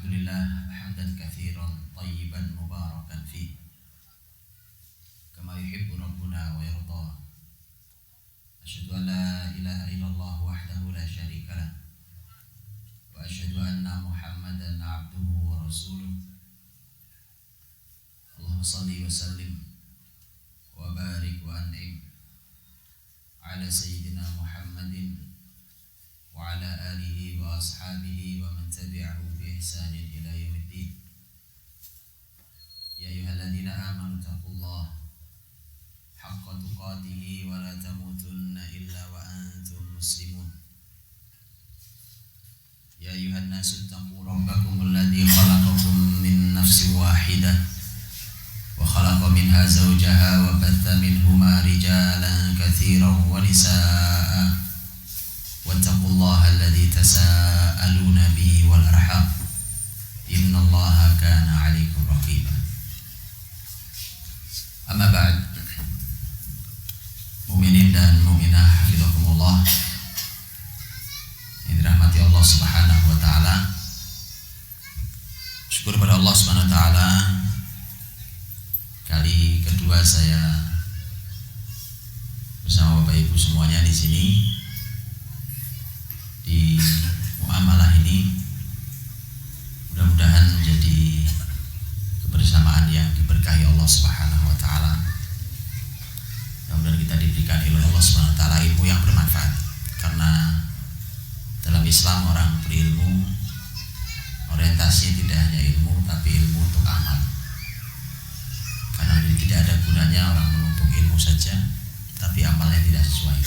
الحمد لله حمدا كثيرا طيبا مباركا فيه كما يحب ربنا ويرضى. أشهد أن لا إله إلا الله وحده لا شريك له وأشهد أن محمدا عبده ورسوله. اللهم صل وسلم وبارك وأنعم على سيدنا محمد وعلى آله وأصحابه ومن تبعه بإحسان إلى يوم الدين. يا أيها الذين آمنوا اتقوا الله حق تقاته ولا تموتن إلا وأنتم مسلمون. يا أيها الناس اتقوا ربكم الذي خلقكم من نفس واحدة وخلق منها زوجها وبث منهما رجالا كثيرا ونساء واتقوا الله الذي تساءلون به والأرحام إن الله كان عليكم رقيبا. Amma ba'd, mukminin dan mukminah hafizakumullah yang dirahmati Allah Subhanahu wa taala. Syukur pada Allah Subhanahu wa taala, kali kedua saya bersama Bapak Ibu semuanya di sini di muamalah ini. Mudah-mudahan menjadi kebersamaan yang diberkahi Allah Subhanahu wa taala. Mudah-mudahan kita diberikan ilmu Allah Subhanahu wa taala, ilmu yang bermanfaat. Karena dalam Islam orang berilmu orientasinya tidak hanya ilmu, tapi ilmu untuk amal. Karena tidak ada gunanya orang menumpuk ilmu saja tapi amalnya tidak sesuai.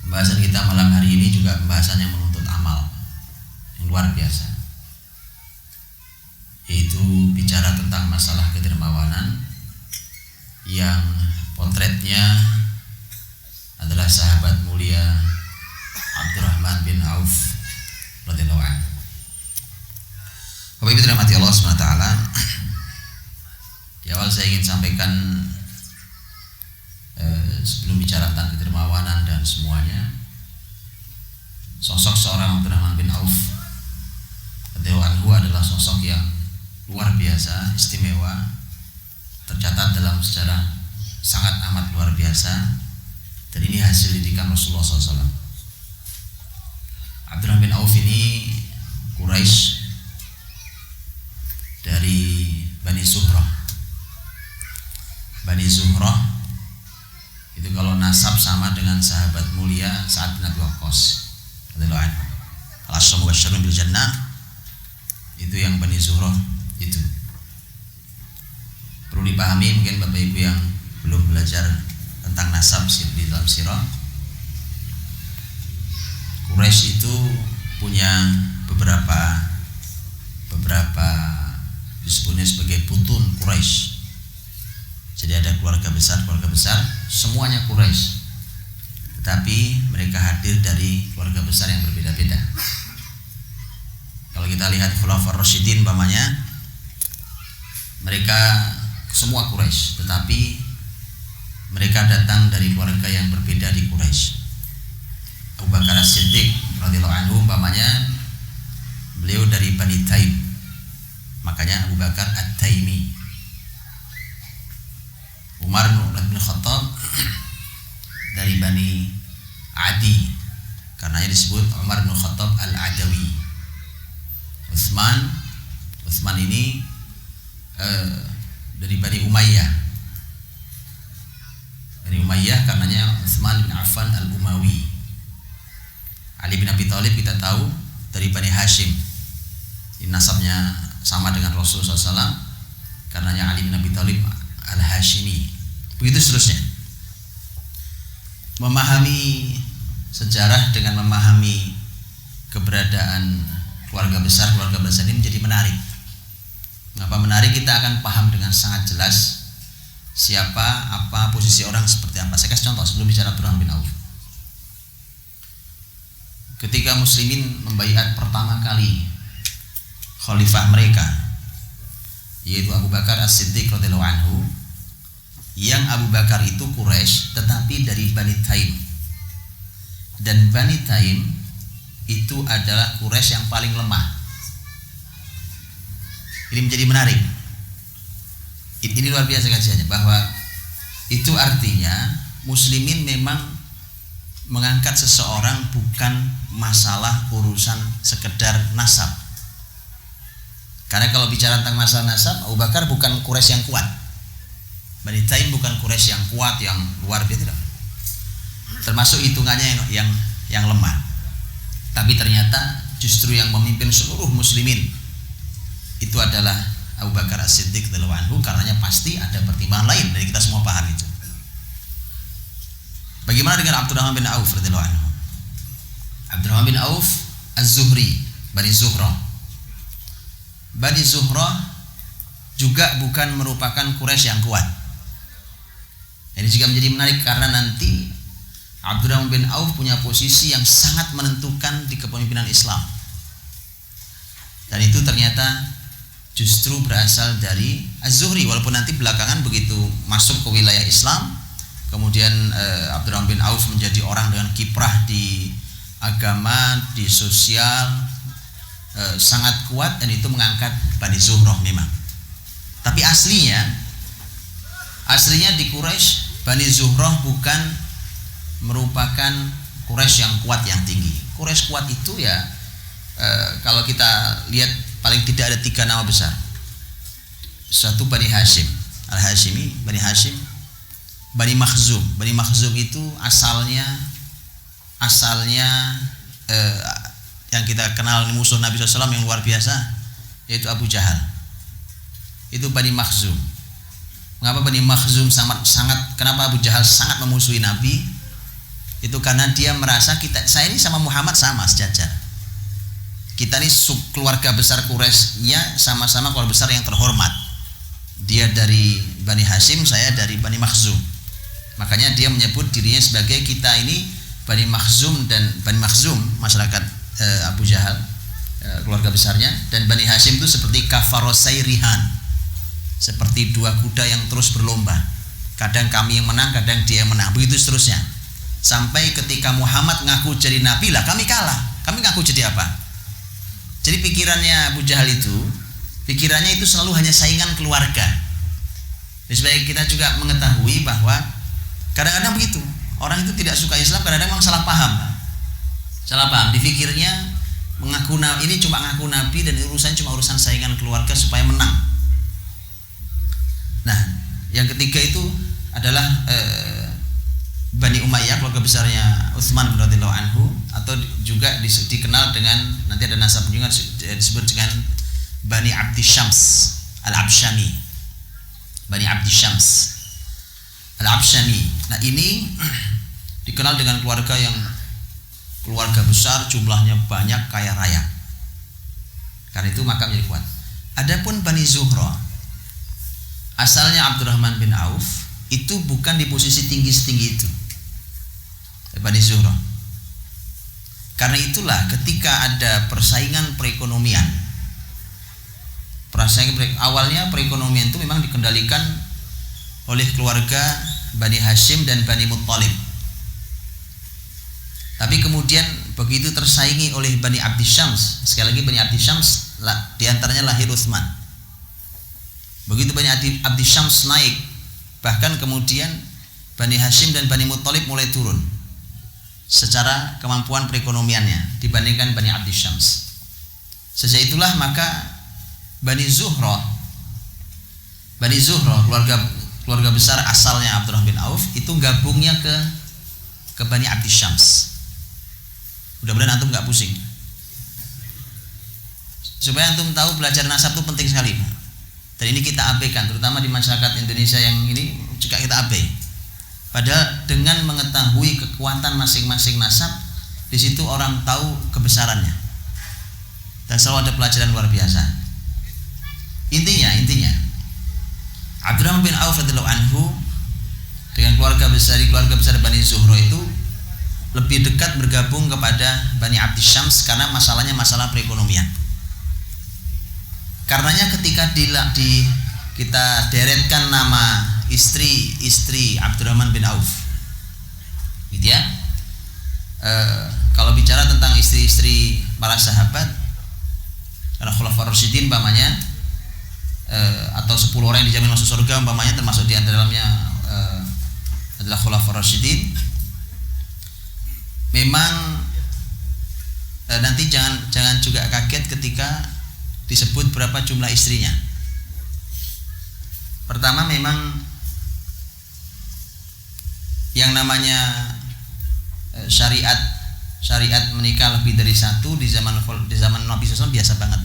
Pembahasan kita malam hari ini juga pembahasan yang menuntut amal yang luar biasa, yaitu bicara tentang masalah kedermawanan yang potretnya adalah sahabat mulia Abdurrahman bin Auf radhiyallahu anhu. Bapak Ibu dirahmati Allah SWT, di awal saya ingin sampaikan sebelum bicara tentang kedermawanan dan semuanya, sosok seorang Abdurrahman bin Auf radhiyallahu anhu adalah sosok yang luar biasa, istimewa, tercatat dalam sejarah sangat amat luar biasa, dan ini hasil didikan Rasulullah SAW. Abdurrahman bin Auf ini Quraisy dari Bani Zuhrah. Bani Zuhrah itu kalau nasab sama dengan sahabat mulia Sa'ad bin Abi Waqqas radhiyallahu anhu. Al-Asyra mubasysyirun bil jannah itu yang Bani Zuhrah itu. Perlu dipahami mungkin Bapak Ibu yang belum belajar tentang nasab di dalam sirah. Quraisy itu punya beberapa disebutnya sebagai butun Quraisy. Jadi ada keluarga besar, semuanya Quraisy, tetapi mereka hadir dari keluarga besar yang berbeda-beda. Kalau kita lihat Khulafaur Rasyidin umpamanya, mereka semua Quraisy, tetapi mereka datang dari keluarga yang berbeda di Quraisy. Abu Bakar As-Siddiq radhiyallahu anhu umpamanya, beliau dari Bani Taim, makanya Abu Bakar At-Taimi. Umar bin Khattab dari Bani Adi, karenanya disebut Umar bin Khattab Al-Adawi. Utsman ini dari Bani Umayyah. Bani Umayyah karenanya Utsman bin Affan Al-Umawi. Ali bin Abi Thalib kita tahu dari Bani Hashim. Ini nasabnya sama dengan Rasulullah SAW, karenanya Ali bin Abi Thalib Al-Hashimi. Begitu seterusnya. Memahami sejarah dengan memahami keberadaan keluarga besar ini menjadi menarik. Mengapa menarik? Kita akan paham dengan sangat jelas siapa, apa, posisi orang seperti apa. Saya kasih contoh sebelum bicara Abdurrahman bin Auf. Ketika muslimin membaiat pertama kali khalifah mereka, yaitu Abu Bakar As-Siddiq radhiyallahu anhu, yang Abu Bakar itu Quraisy tetapi dari Bani Taim, dan Bani Taim itu adalah Quraisy yang paling lemah Ini menjadi menarik. Ini luar biasa kajiannya, bahwa itu artinya muslimin memang mengangkat seseorang bukan masalah urusan sekedar nasab. Karena kalau bicara tentang masalah nasab, Abu Bakar bukan Quraisy yang kuat, Bani Taim bukan Quraisy yang kuat yang luar biasa, tidak. Termasuk hitungannya yang lemah. Tapi ternyata justru yang memimpin seluruh muslimin itu adalah Abu Bakar As-Siddiq radhiyallahu anhu, karenanya pasti ada pertimbangan lain, dan kita semua paham itu. Bagaimana dengan Abdurrahman bin Auf radhiyallahu anhu? Abdurrahman bin Auf Az-Zuhri, Bani Zuhrah. Bani Zuhrah juga bukan merupakan Quraisy yang kuat. Ini juga menjadi menarik karena nanti Abdurrahman bin Auf punya posisi yang sangat menentukan di kepemimpinan Islam. Dan itu ternyata justru berasal dari Az-Zuhri, walaupun nanti belakangan begitu masuk ke wilayah Islam, kemudian Abdurrahman bin Auf menjadi orang dengan kiprah di agama, di sosial, sangat kuat, dan itu mengangkat Bani Zuhrah memang. Tapi aslinya di Quraisy, Bani Zuhrah bukan merupakan Quraisy yang kuat yang tinggi. Quraisy kuat itu ya kalau kita lihat paling tidak ada 3 nama besar. Satu Bani Hashim, Al-Hashimi, Bani Hashim, Bani Makhzum. Bani Makhzum itu asalnya yang kita kenal musuh Nabi SAW yang luar biasa, yaitu Abu Jahal. Itu Bani Makhzum. Mengapa Bani Makhzum kenapa Abu Jahal sangat memusuhi Nabi? Itu karena dia merasa saya ini sama Muhammad sama sejajar. Kita ini keluarga besar Quraisy, ya sama-sama keluarga besar yang terhormat. Dia dari Bani Hashim, saya dari Bani Makhzum. Makanya dia menyebut dirinya sebagai kita ini Bani Makhzum, dan Bani Makhzum masyarakat Abu Jahal, keluarga besarnya, dan Bani Hashim itu seperti kafarosai rihan, seperti 2 kuda yang terus berlomba. Kadang kami yang menang, kadang dia yang menang, begitu seterusnya. Sampai ketika Muhammad ngaku jadi nabi lah kami kalah. Kami ngaku jadi apa? Jadi pikirannya Abu Jahal itu selalu hanya saingan keluarga. Jadi supaya kita juga mengetahui bahwa kadang-kadang begitu, orang itu tidak suka Islam, kadang-kadang memang salah paham. Dipikirnya ini cuma ngaku nabi dan urusan cuma urusan saingan keluarga supaya menang. Nah, yang ketiga itu adalah Bani Umayyah, keluarga besarnya Utsman radhiyallahu anhu, atau juga dikenal dengan, nanti ada nasab juga disebut dengan Bani Abdi Syams Al-Absyami. Bani Abdi Syams Al-Absyami. Nah, ini dikenal dengan keluarga besar, jumlahnya banyak, kaya raya. Karena itu maka menjadi kuat. Adapun Bani Zuhrah, asalnya Abdurrahman bin Auf itu bukan di posisi tinggi setinggi itu, Bani Zuhrah. Karena itulah ketika ada persaingan perekonomian, awalnya perekonomian itu memang dikendalikan oleh keluarga Bani Hashim dan Bani Muttalib. Tapi kemudian begitu tersaingi oleh Bani Abdi Syams, sekali lagi Bani Abdi Syams diantaranya lahir Utsman. Begitu Bani Abdi Syams naik, bahkan kemudian Bani Hashim dan Bani Muttalib mulai turun secara kemampuan perekonomiannya dibandingkan Bani Abdi Syams. Sejak itulah maka Bani Zuhrah, keluarga besar asalnya Abdurrahman bin Auf itu gabungnya ke Bani Abdi Syams. Mudah-mudahan antum nggak pusing. Supaya antum tahu belajar nasab itu penting sekali. Dan ini kita abaikan, terutama di masyarakat Indonesia yang ini juga kita abai. Padahal dengan mengetahui kekuatan masing-masing nasab, di situ orang tahu kebesarannya. Dan selalu ada pelajaran luar biasa. Intinya Abdurrahman bin Auf radhiyallahu anhu dengan keluarga besar Bani Zuhrah itu lebih dekat bergabung kepada Bani Abdi Syams karena masalahnya masalah perekonomian. Karenanya ketika kita deretkan nama istri Abdurrahman bin Auf, gitu ya. Kalau bicara tentang istri-istri para sahabat, karena Khulafaur Rasyidin umpamanya, atau 10 orang yang dijamin masuk surga umpamanya, termasuk di dalamnya adalah Khulafaur Rasyidin. Memang nanti jangan juga kaget ketika disebut berapa jumlah istrinya. Pertama, memang yang namanya syariat menikah lebih dari satu di zaman Nabi SAW biasa banget.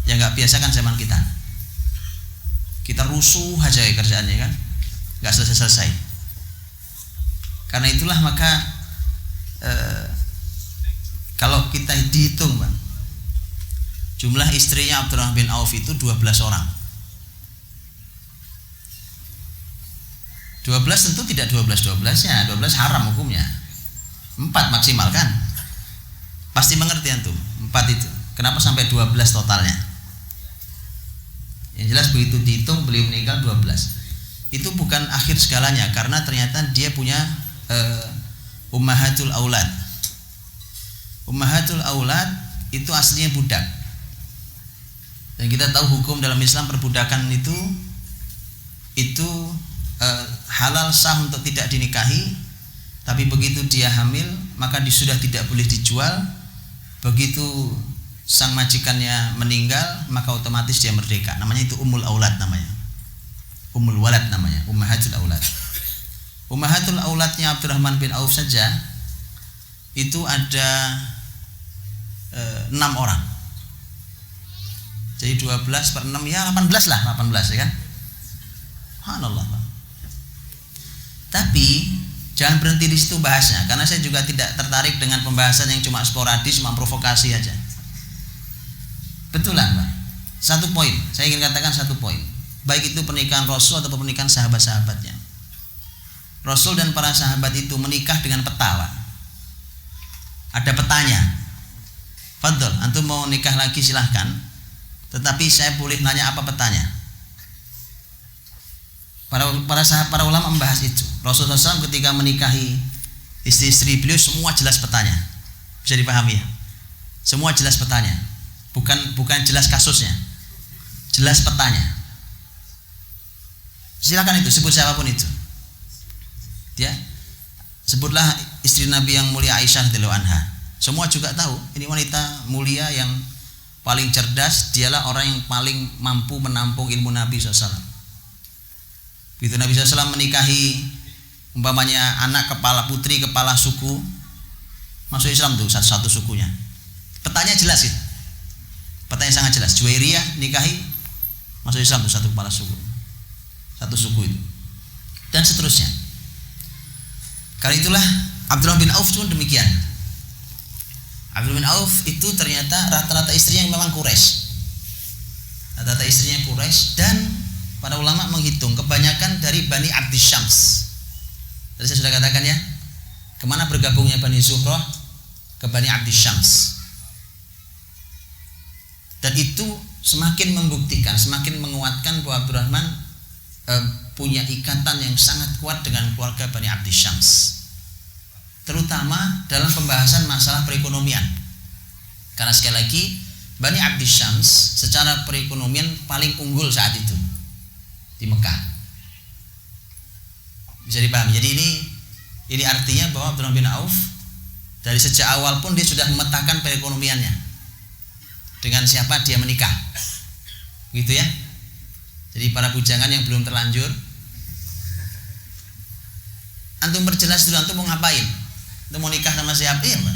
Yang nggak biasa kan zaman kita rusuh aja ya kerjaannya kan, nggak selesai. Karena itulah maka kalau kita dihitung Bang, jumlah istrinya Abdurrahman bin Auf itu 12 orang. 12 tentu tidak 12-12-nya, 12 haram hukumnya. 4 maksimal kan? Pasti mengerti antum, 4 itu. Kenapa sampai 12 totalnya? Yang jelas begitu dihitung beliau meninggal 12. Itu bukan akhir segalanya, karena ternyata dia punya ummahatul aulad. Ummahatul aulad itu aslinya budak. Dan kita tahu hukum dalam Islam perbudakan itu halal sah untuk tidak dinikahi, tapi begitu dia hamil maka sudah tidak boleh dijual. Begitu sang majikannya meninggal maka otomatis dia merdeka. Namanya itu ummul aulad, namanya ummul walad, namanya ummahatul aulad. Ummahatul auladnya Abdurrahman bin Auf saja itu ada 6 orang. Jadi 12 per 6 ya 18 lah, 18 ya kan. Subhanallah. Tapi jangan berhenti di situ bahasnya, karena saya juga tidak tertarik dengan pembahasan yang cuma sporadis, cuma provokasi aja. Betulan Pak, satu poin, saya ingin katakan satu poin. Baik itu pernikahan Rasul atau pernikahan sahabat-sahabatnya. Rasul dan para sahabat itu menikah dengan peta Pak. Ada petanya. Fadol, antum mau nikah lagi silahkan, tetapi saya boleh nanya apa petanya. Para ulama membahas itu. Rasulullah SAW ketika menikahi istri-istri beliau semua jelas petanya. Bisa dipahami ya? Semua jelas petanya. Bukan jelas kasusnya. Jelas petanya. Silakan itu, sebut siapapun itu. Ya. Sebutlah istri Nabi yang mulia Aisyah radhiyallahu anha. Semua juga tahu ini wanita mulia yang paling cerdas, dialah orang yang paling mampu menampung ilmu Nabi SAW. Begitu Nabi SAW menikahi umpamanya anak kepala putri kepala suku, masuk Islam tuh satu sukunya. Petanya jelas itu. Petanya sangat jelas. Juwairiyah nikahi masuk Islam tuh satu kepala suku. Satu suku itu. Dan seterusnya. Karena itulah Abdurrahman bin Auf pun demikian. Abdurrahman bin Auf itu ternyata rata-rata istrinya yang memang Quraisy. Rata-rata istrinya Quraisy, dan para ulama menghitung kebanyakan dari Bani Abdis Syams. Tadi saya sudah katakan ya, kemana bergabungnya Bani Zuhrah? Ke Bani Abdis Syams. Dan itu semakin membuktikan, semakin menguatkan bahwa Abdurrahman punya ikatan yang sangat kuat dengan keluarga Bani Abdis Syams, terutama dalam pembahasan masalah perekonomian. Karena sekali lagi Bani Abdis Syams secara perekonomian paling unggul saat itu di Mekah. Bisa dipahami. Jadi ini artinya bahwa Abdurrahman bin Auf dari sejak awal pun dia sudah memetakan perekonomiannya. Dengan siapa dia menikah. Gitu ya. Jadi para bujangan yang belum terlanjur, antum perjelas dulu, antum mau ngapain? Antum mau nikah sama siapa ya, Pak?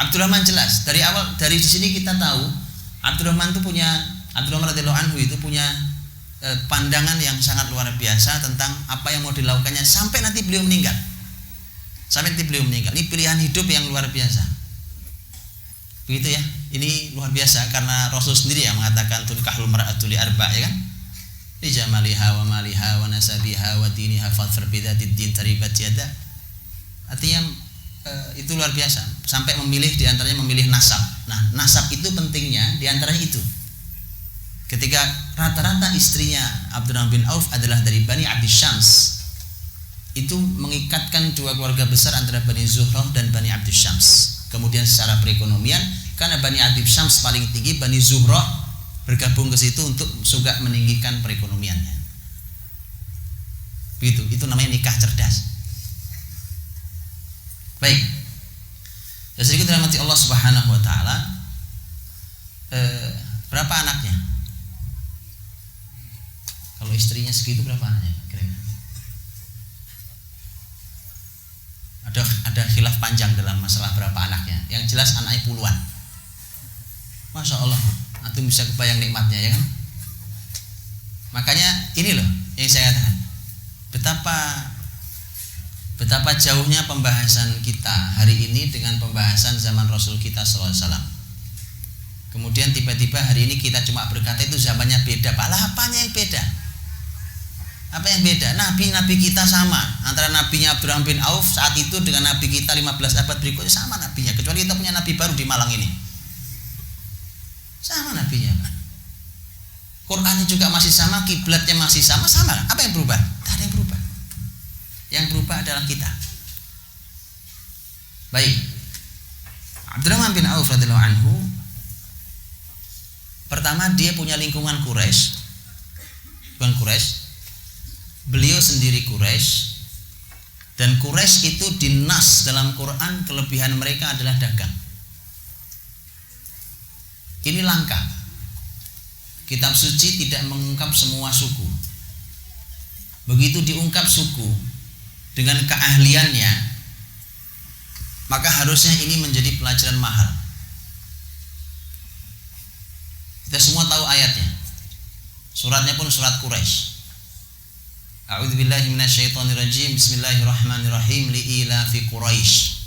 Abdurrahman jelas. Dari awal, dari di sini kita tahu Abdurrahman radhiyallahu anhu itu punya pandangan yang sangat luar biasa tentang apa yang mau dilakukannya sampai nanti beliau meninggal. Ini pilihan hidup yang luar biasa. Begitu ya. Ini luar biasa karena Rasul sendiri yang mengatakan tunkahul mar'atu li arba', ya kan? Li jamaliha wa maliha wa nasabiha wa diniha fadfar bidzatid din taribat yada. Artinya itu luar biasa. Sampai memilih diantaranya memilih nasab. Nah, nasab itu pentingnya diantaranya itu. Ketika rata-rata istrinya Abdurrahman bin Auf adalah dari Bani Abdis Syams, itu mengikatkan dua keluarga besar antara Bani Zuhrah dan Bani Abdis Syams. Kemudian secara perekonomian, karena Bani Abdis Syams paling tinggi, Bani Zuhrah bergabung ke situ untuk juga meninggikan perekonomiannya. Begitu, itu namanya nikah cerdas. Baik. Jadi kita dirahmati Allah Subhanahu wa taala. Berapa anaknya? Kalau istrinya segitu berapa anaknya? Kira-kira. Ada khilaf panjang dalam masalah berapa anaknya. Yang jelas anaknya puluhan. Masya Allah, antum bisa kebayang nikmatnya ya kan? Makanya ini loh yang saya katakan. Betapa jauhnya pembahasan kita hari ini dengan pembahasan zaman Rasul kita SAW. Kemudian tiba-tiba hari ini kita cuma berkata itu zamannya beda. Lah apanya yang beda? Apa yang beda? Nabi kita sama. Antara nabinya Abdurrahman bin Auf saat itu dengan nabi kita 15 abad berikutnya sama nabinya. Kecuali kita punya nabi baru di Malang ini. Sama nabinya kan. Qurannya juga masih sama, kiblatnya masih sama. Apa yang berubah? Tak ada yang berubah. Yang berubah adalah kita. Baik. Abdurrahman bin Auf radhiyallahu anhu, pertama dia punya lingkungan Quraisy. Beliau sendiri Quraisy, dan Quraisy itu dinas dalam Quran kelebihan mereka adalah dagang. Ini langka. Kitab suci tidak mengungkap semua suku. Begitu diungkap suku dengan keahliannya, maka harusnya ini menjadi pelajaran mahal. Kita semua tahu ayatnya. Suratnya pun surat Quraisy. A'udzubillahi minasyaitonirrajim. Bismillahirrahmanirrahim. Li'ilafi Quraisy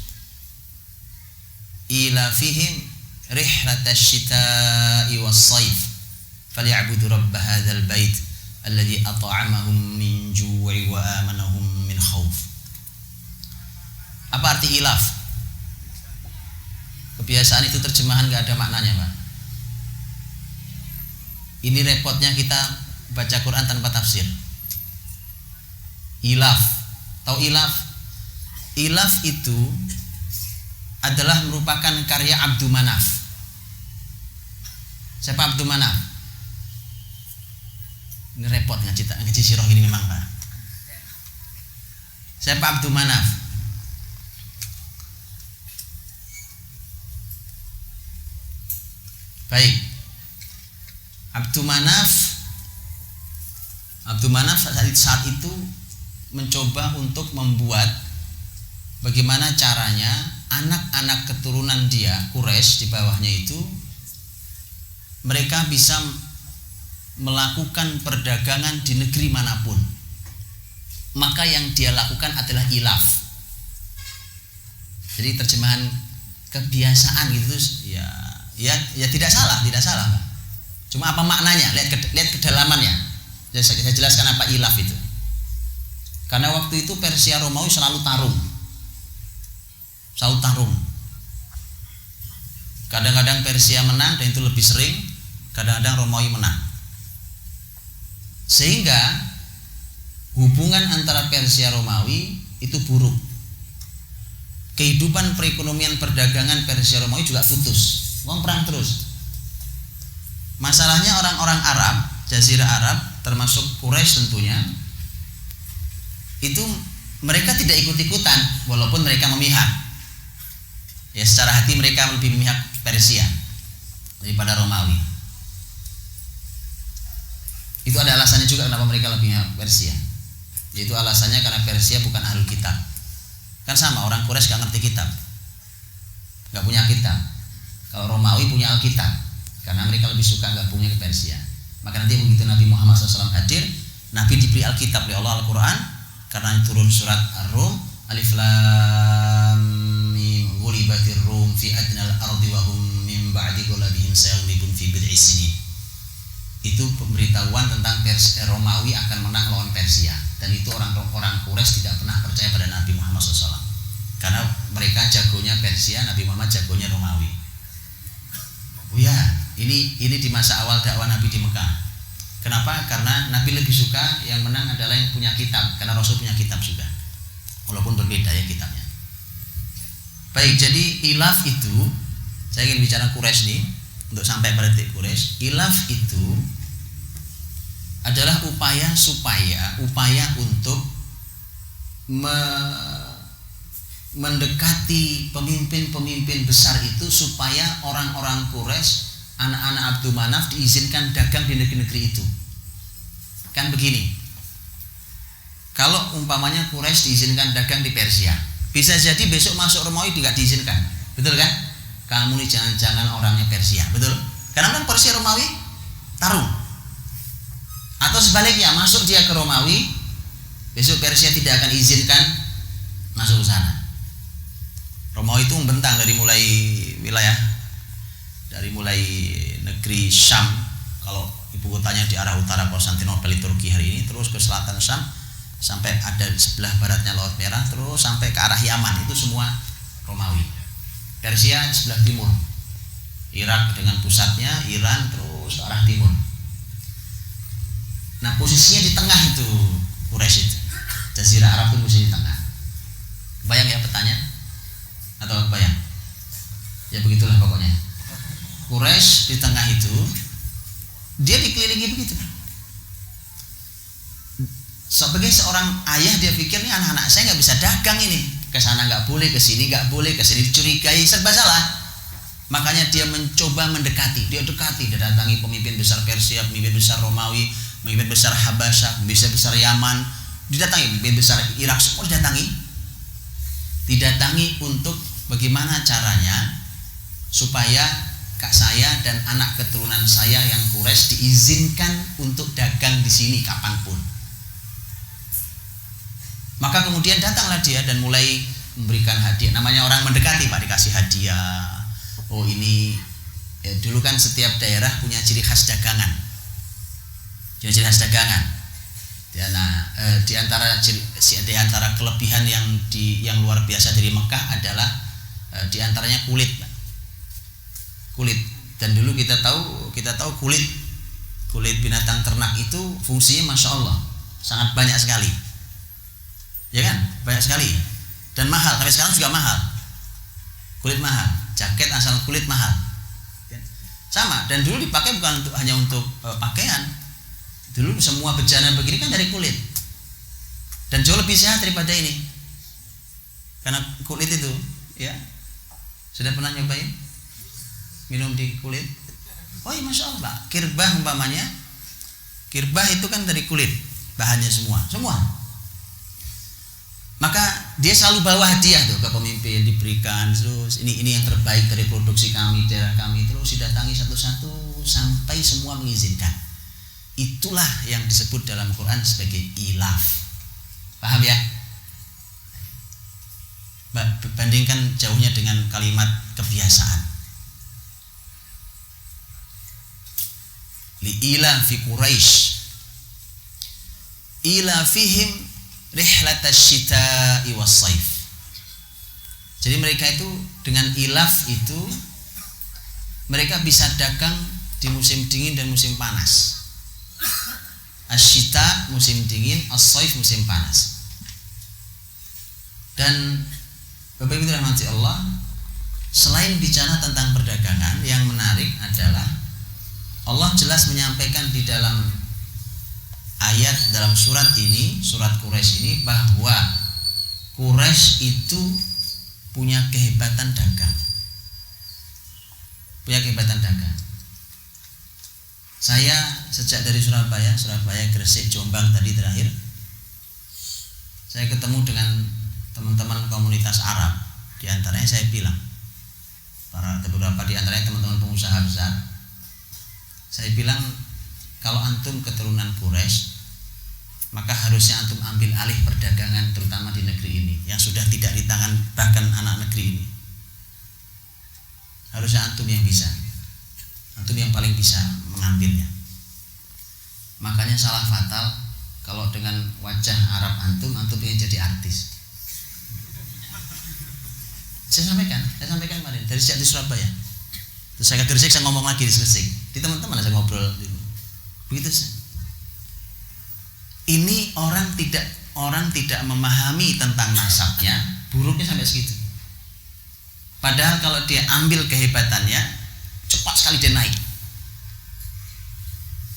ilafihim rihlatash shita'i was-sayf falyabudu rabb hadzal bait alladzi at'amahum min ju'i wa amanahum min khauf. Apa arti ilaf? Kebiasaan itu terjemahan gak ada maknanya, Pak. Ini repotnya kita baca Quran tanpa tafsir. Ilaf. Tahu ilaf? Ilaf itu adalah merupakan karya Abdul Manaf. Siapa Abdul Manaf? Ini repot ngaji sirah ini memang, Pak. Siapa Abdul Manaf? Baik. Abdul Manaf saat itu mencoba untuk membuat bagaimana caranya anak-anak keturunan dia, Quraisy di bawahnya itu, mereka bisa melakukan perdagangan di negeri manapun. Maka yang dia lakukan adalah ilaf. Jadi terjemahan kebiasaan gitu ya tidak salah. Cuma apa maknanya? Lihat kedalamannya. Jadi saya jelaskan apa ilaf itu. Karena waktu itu Persia Romawi selalu tarung. Kadang-kadang Persia menang dan itu lebih sering, kadang-kadang Romawi menang. Sehingga hubungan antara Persia Romawi itu buruk. Kehidupan perekonomian perdagangan Persia Romawi juga putus. Perang terus. Masalahnya orang-orang Arab, Jazirah Arab, termasuk Quraisy tentunya, itu mereka tidak ikut-ikutan walaupun mereka memihak. Ya, secara hati mereka lebih memihak Persia daripada Romawi. Itu ada alasannya juga kenapa mereka lebih memihak Persia. Yaitu alasannya karena Persia bukan ahlul kitab. Kan sama, orang Quraisy gak ngerti kitab, gak punya kitab. Kalau Romawi punya Alkitab, karena mereka lebih suka gabungnya ke Persia. Maka nanti begitu Nabi Muhammad SAW hadir, Nabi diberi Alkitab oleh Allah, Al-Quran, karena turun surat Ar-Rum, Alif Lam Mim, ghulibatir Rum fi adnal ardi wa hum min ba'di ghalabihim sayaghlibun fi bid'i sinin. Itu pemberitahuan tentang Romawi akan menang lawan Persia, dan itu orang-orang Quraisy tidak pernah percaya pada Nabi Muhammad SAW, karena mereka jagonya Persia, Nabi Muhammad jagonya Romawi. Oh ya, ini di masa awal dakwah Nabi di Mekah. Kenapa? Karena Nabi lebih suka yang menang adalah yang punya kitab, karena Rasul punya kitab juga, walaupun berbeda ya kitabnya. Baik, jadi ilaf itu saya ingin bicara Quraisy nih. untuk sampai pada titik Quraisy, ilaf itu adalah upaya untuk mendekati pemimpin-pemimpin besar itu supaya orang-orang Quraisy, anak-anak Abdul Manaf diizinkan dagang di negeri-negeri itu. Kan begini, kalau umpamanya Quraisy diizinkan dagang di Persia, bisa jadi besok masuk Romawi tidak diizinkan, betul kan? Kamu nih jangan-jangan orangnya Persia, betul? Karena kan Persia Romawi tarung. Atau sebaliknya, masuk dia ke Romawi, besok Persia tidak akan izinkan masuk ke sana. Romawi itu membentang dari mulai negeri Syam, kalau ibu kotanya di arah utara Konstantinopel Turki hari ini, terus ke selatan Syam sampai ada di sebelah baratnya Laut Merah, terus sampai ke arah Yaman, itu semua Romawi. Persia sebelah timur, Irak dengan pusatnya Iran, terus ke arah timur. Nah, posisinya di tengah itu Quraisy itu. Jazirah Arab itu posisi di tengah. Kebayang ya petanya? Atau kebayang? Ya begitulah pokoknya. Quraisy di tengah itu, dia dikelilingi begitu. Sebagai seorang ayah, dia pikir nih anak-anak saya nggak bisa dagang ini, ke sana nggak boleh, ke sini nggak boleh, ke sini dicurigai, serba salah. Makanya dia mencoba mendekati, dia datangi pemimpin besar Persia, pemimpin besar Romawi, pemimpin besar Habasyah, pemimpin besar Yaman, didatangi, pemimpin besar Irak, semua didatangi untuk bagaimana caranya supaya kak saya dan anak keturunan saya yang Quraisy diizinkan untuk dagang di sini kapanpun. Maka kemudian datanglah dia dan mulai memberikan hadiah. Namanya orang mendekati, Pak, dikasih hadiah. Oh ini ya, dulu kan setiap daerah punya ciri khas dagangan. Ciri khas dagangan. Ya, nah, di antara kelebihan yang luar biasa dari Mekah adalah di antaranya kulit. Dan dulu kita tahu kulit binatang ternak itu fungsinya Masya Allah sangat banyak sekali. Ya kan? Banyak sekali. Dan mahal, sampai sekarang juga mahal. Kulit mahal, jaket asal kulit mahal. Sama, dan dulu dipakai bukan hanya untuk pakaian. Dulu semua bejana begini kan dari kulit. Dan jauh lebih sehat daripada ini. Karena kulit itu, ya. Sudah pernah nyobain minum di kulit? Oh iya, Masya Allah, Pak. Kirbah umpamanya, kirbah itu kan dari kulit, bahannya semua. Maka dia selalu bawa hadiah tuh ke pemimpin, diberikan terus ini yang terbaik dari produksi kami, daerah kami, terus didatangi satu-satu sampai semua mengizinkan. Itulah yang disebut dalam Quran sebagai ilaf. Paham ya? Bandingkan jauhnya dengan kalimat kebiasaan. Li'ila fi Quraisy ila fihim rihlatash syita'i was-saif. Jadi mereka itu dengan ilaf itu mereka bisa dagang di musim dingin dan musim panas. Asyita musim dingin, as-saif musim panas. Dan Bapak Ibu rahmati Allah, selain bicara tentang perdagangan, yang menarik adalah Allah jelas menyampaikan di dalam ayat dalam surat ini, surat Quraisy ini, bahwa Quraisy itu punya kehebatan dagang. Saya sejak dari Surabaya, Gresik, Jombang tadi terakhir, saya ketemu dengan teman-teman komunitas Arab. Di antaranya saya bilang, beberapa di antaranya teman-teman pengusaha besar, saya bilang, kalau antum keturunan Quraisy, maka harusnya antum ambil alih perdagangan terutama di negeri ini yang sudah tidak di tangan bahkan anak negeri ini. Harusnya antum yang bisa, antum yang paling bisa mengambilnya. Makanya salah fatal kalau dengan wajah Arab antum ingin jadi artis. Saya sampaikan kemarin dari sejak di Surabaya. Terus saya ke Gresik, saya ngomong lagi di Gresik. Di teman-teman saya ngobrol begitu sih. Ini orang tidak memahami tentang nasabnya, buruknya sampai segitu. Padahal kalau dia ambil kehebatannya, cepat sekali sekali dia naik.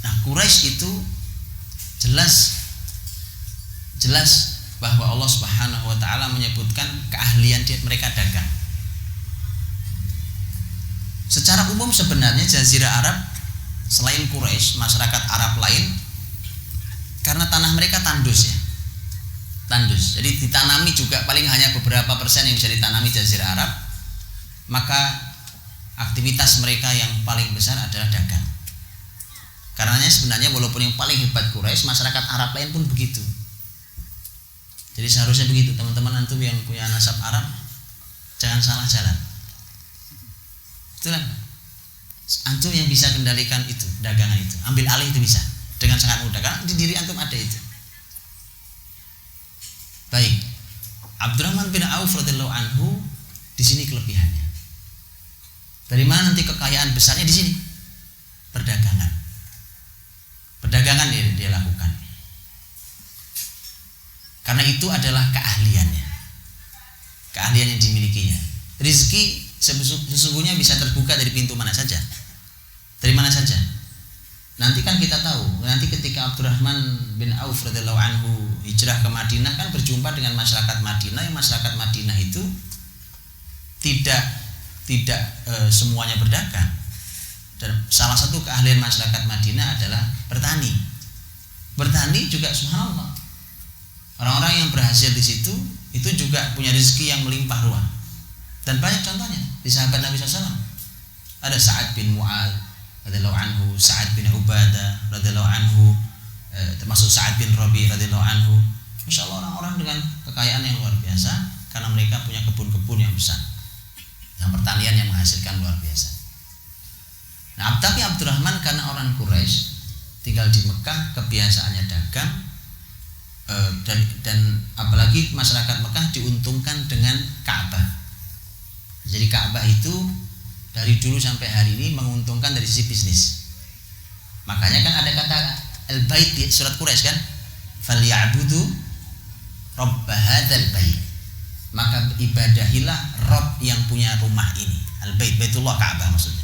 Nah, Quraisy itu jelas bahwa Allah Subhanahu wa taala menyebutkan keahlian mereka dagang. Secara umum sebenarnya Jazirah Arab selain Quraisy, masyarakat Arab lain, karena tanah mereka tandus ya. Tandus. Jadi ditanami juga paling hanya beberapa persen yang bisa ditanami Jazirah Arab. Maka aktivitas mereka yang paling besar adalah dagang. Karenanya sebenarnya walaupun yang paling hebat Quraisy, masyarakat Arab lain pun begitu. Jadi seharusnya begitu, teman-teman antum yang punya nasab Arab, jangan salah jalan. Itulah antum yang bisa kendalikan itu, dagangan itu, ambil alih itu bisa dengan sangat mudah karena di diri antum ada itu. Baik, Abdurrahman bin Auf radhiyallahu anhu di sini kelebihannya. Dari mana nanti kekayaan besarnya? Di sini, perdagangan. Perdagangan dia lakukan. Karena itu adalah keahliannya, keahlian yang dimilikinya. Rizki sesungguhnya bisa terbuka dari pintu mana saja, dari mana saja. Nanti kan kita tahu, nanti ketika Abdurrahman bin Auf radhiyallahu anhu hijrah ke Madinah kan berjumpa dengan masyarakat Madinah. Yang masyarakat Madinah itu tidak semuanya berdagang. Dan salah satu keahlian masyarakat Madinah adalah bertani. Bertani juga subhanallah. Orang-orang yang berhasil di situ itu juga punya rezeki yang melimpah ruah. Dan banyak contohnya di sahabat Nabi SAW. Ada Sa'ad bin Mu'adz radhiyallahu anhu, Sa'ad bin Ubadah radhiyallahu anhu, termasuk Sa'ad bin Rabi radhiyallahu anhu. Masya Allah, orang-orang dengan kekayaan yang luar biasa karena mereka punya kebun-kebun yang besar, yang pertanian yang menghasilkan luar biasa. Nah, tapi Abdurrahman karena orang Quraisy tinggal di Mekah, kebiasaannya dagang, dan apalagi masyarakat Mekah diuntungkan dengan Ka'bah. Jadi Ka'bah itu dari dulu sampai hari ini menguntungkan dari sisi bisnis. Makanya kan ada kata al-bait di surat Quraisy kan, falyabudu rabb hadzal bait. Maka ibadahilah Rabb yang punya rumah ini. Al-bait, Baitullah, Ka'bah maksudnya.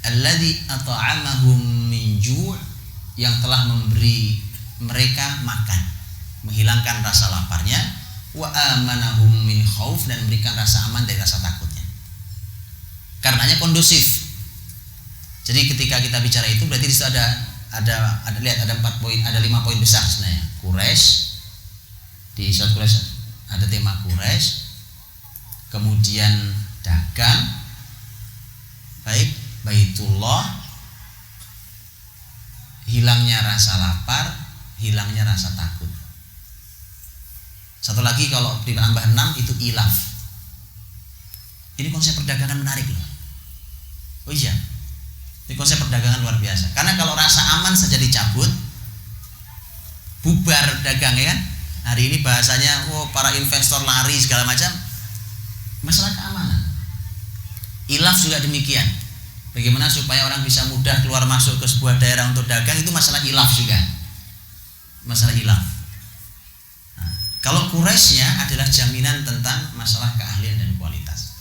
Alladzi at'amahum min ju', yang telah memberi mereka makan, menghilangkan rasa laparnya, wa amanahum min khauf, dan memberikan rasa aman dari rasa takutnya. Karenanya kondusif. Jadi ketika kita bicara itu berarti di situ ada lihat ada 4 poin, ada 5 poin besar sebenarnya. Quraisy, di surat Quraisy ada tema Quraisy, kemudian dagang, baik, Baitullah, hilangnya rasa lapar, hilangnya rasa takut. Satu lagi kalau ditambah 6 itu ilaf. Ini konsep perdagangan menarik loh. Oh iya, ini konsep perdagangan luar biasa. Karena kalau rasa aman saja dicabut, bubar dagang ya kan. Hari ini bahasanya, para investor lari segala macam. Masalah keamanan. Ilaf juga demikian. Bagaimana supaya orang bisa mudah keluar masuk ke sebuah daerah untuk dagang, itu masalah ilaf juga. Masalah ilaf. Nah, kalau Quraisynya adalah jaminan tentang masalah keahlian dan kualitas.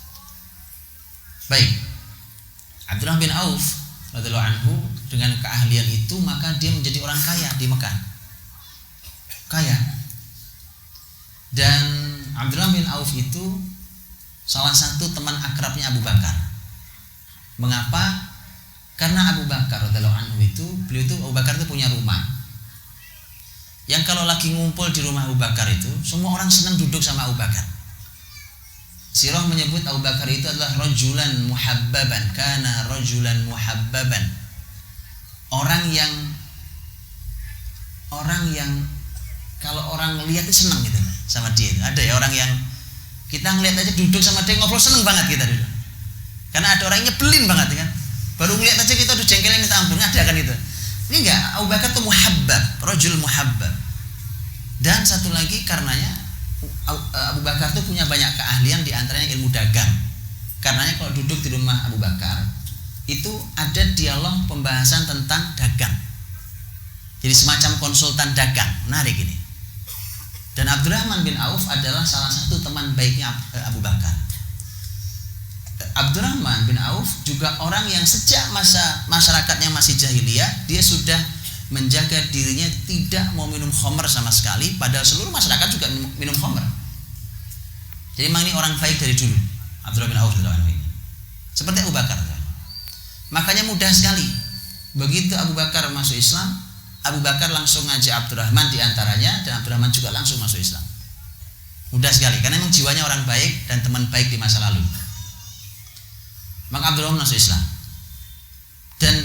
Baik, Abdurrahman bin Auf radhiyallahu anhu dengan keahlian itu maka dia menjadi orang kaya di Mekah. Kaya. Dan Abdurrahman bin Auf itu salah satu teman akrabnya Abu Bakar. Mengapa? Karena Abu Bakar radhiyallahu anhu Abu Bakar itu punya rumah yang kalau lagi ngumpul di rumah Abu Bakar itu semua orang senang duduk sama Abu Bakar. Sirah menyebut Abu Bakar itu adalah rajulan muhabbaban, kana rajulan muhabbaban. Orang yang kalau orang lihat itu senang gitu sama dia. Ada ya orang yang kita ngelihat aja duduk sama dia ngobrol seneng banget kita duduk. Karena ada orang yang nyebelin banget kan. Baru ngeliat aja kita udah jengkelin minta ampun, ada kan itu. Ini enggak, Abu Bakar itu muhabbab, rajul muhabbab. Dan satu lagi karenanya Abu Bakar itu punya banyak keahlian, di antaranya ilmu dagang. Karenanya kalau duduk di rumah Abu Bakar itu ada dialog pembahasan tentang dagang. Jadi semacam konsultan dagang, menarik ini. Dan Abdurrahman bin Auf adalah salah satu teman baiknya Abu Bakar. Abdurrahman bin Auf juga orang yang sejak masa masyarakatnya masih jahiliyah, dia sudah menjaga dirinya tidak mau minum khamr sama sekali, padahal seluruh masyarakat juga minum khamr. Jadi memang ini orang baik dari dulu, Abdurrahman bin Auf ini. Seperti Abu Bakar. Makanya mudah sekali. Begitu Abu Bakar masuk Islam, Abu Bakar langsung ngajak Abdurrahman diantaranya, dan Abdurrahman juga langsung masuk Islam. Mudah sekali, karena memang jiwanya orang baik dan teman baik di masa lalu. Maka Abdurrahman masuk Islam. Dan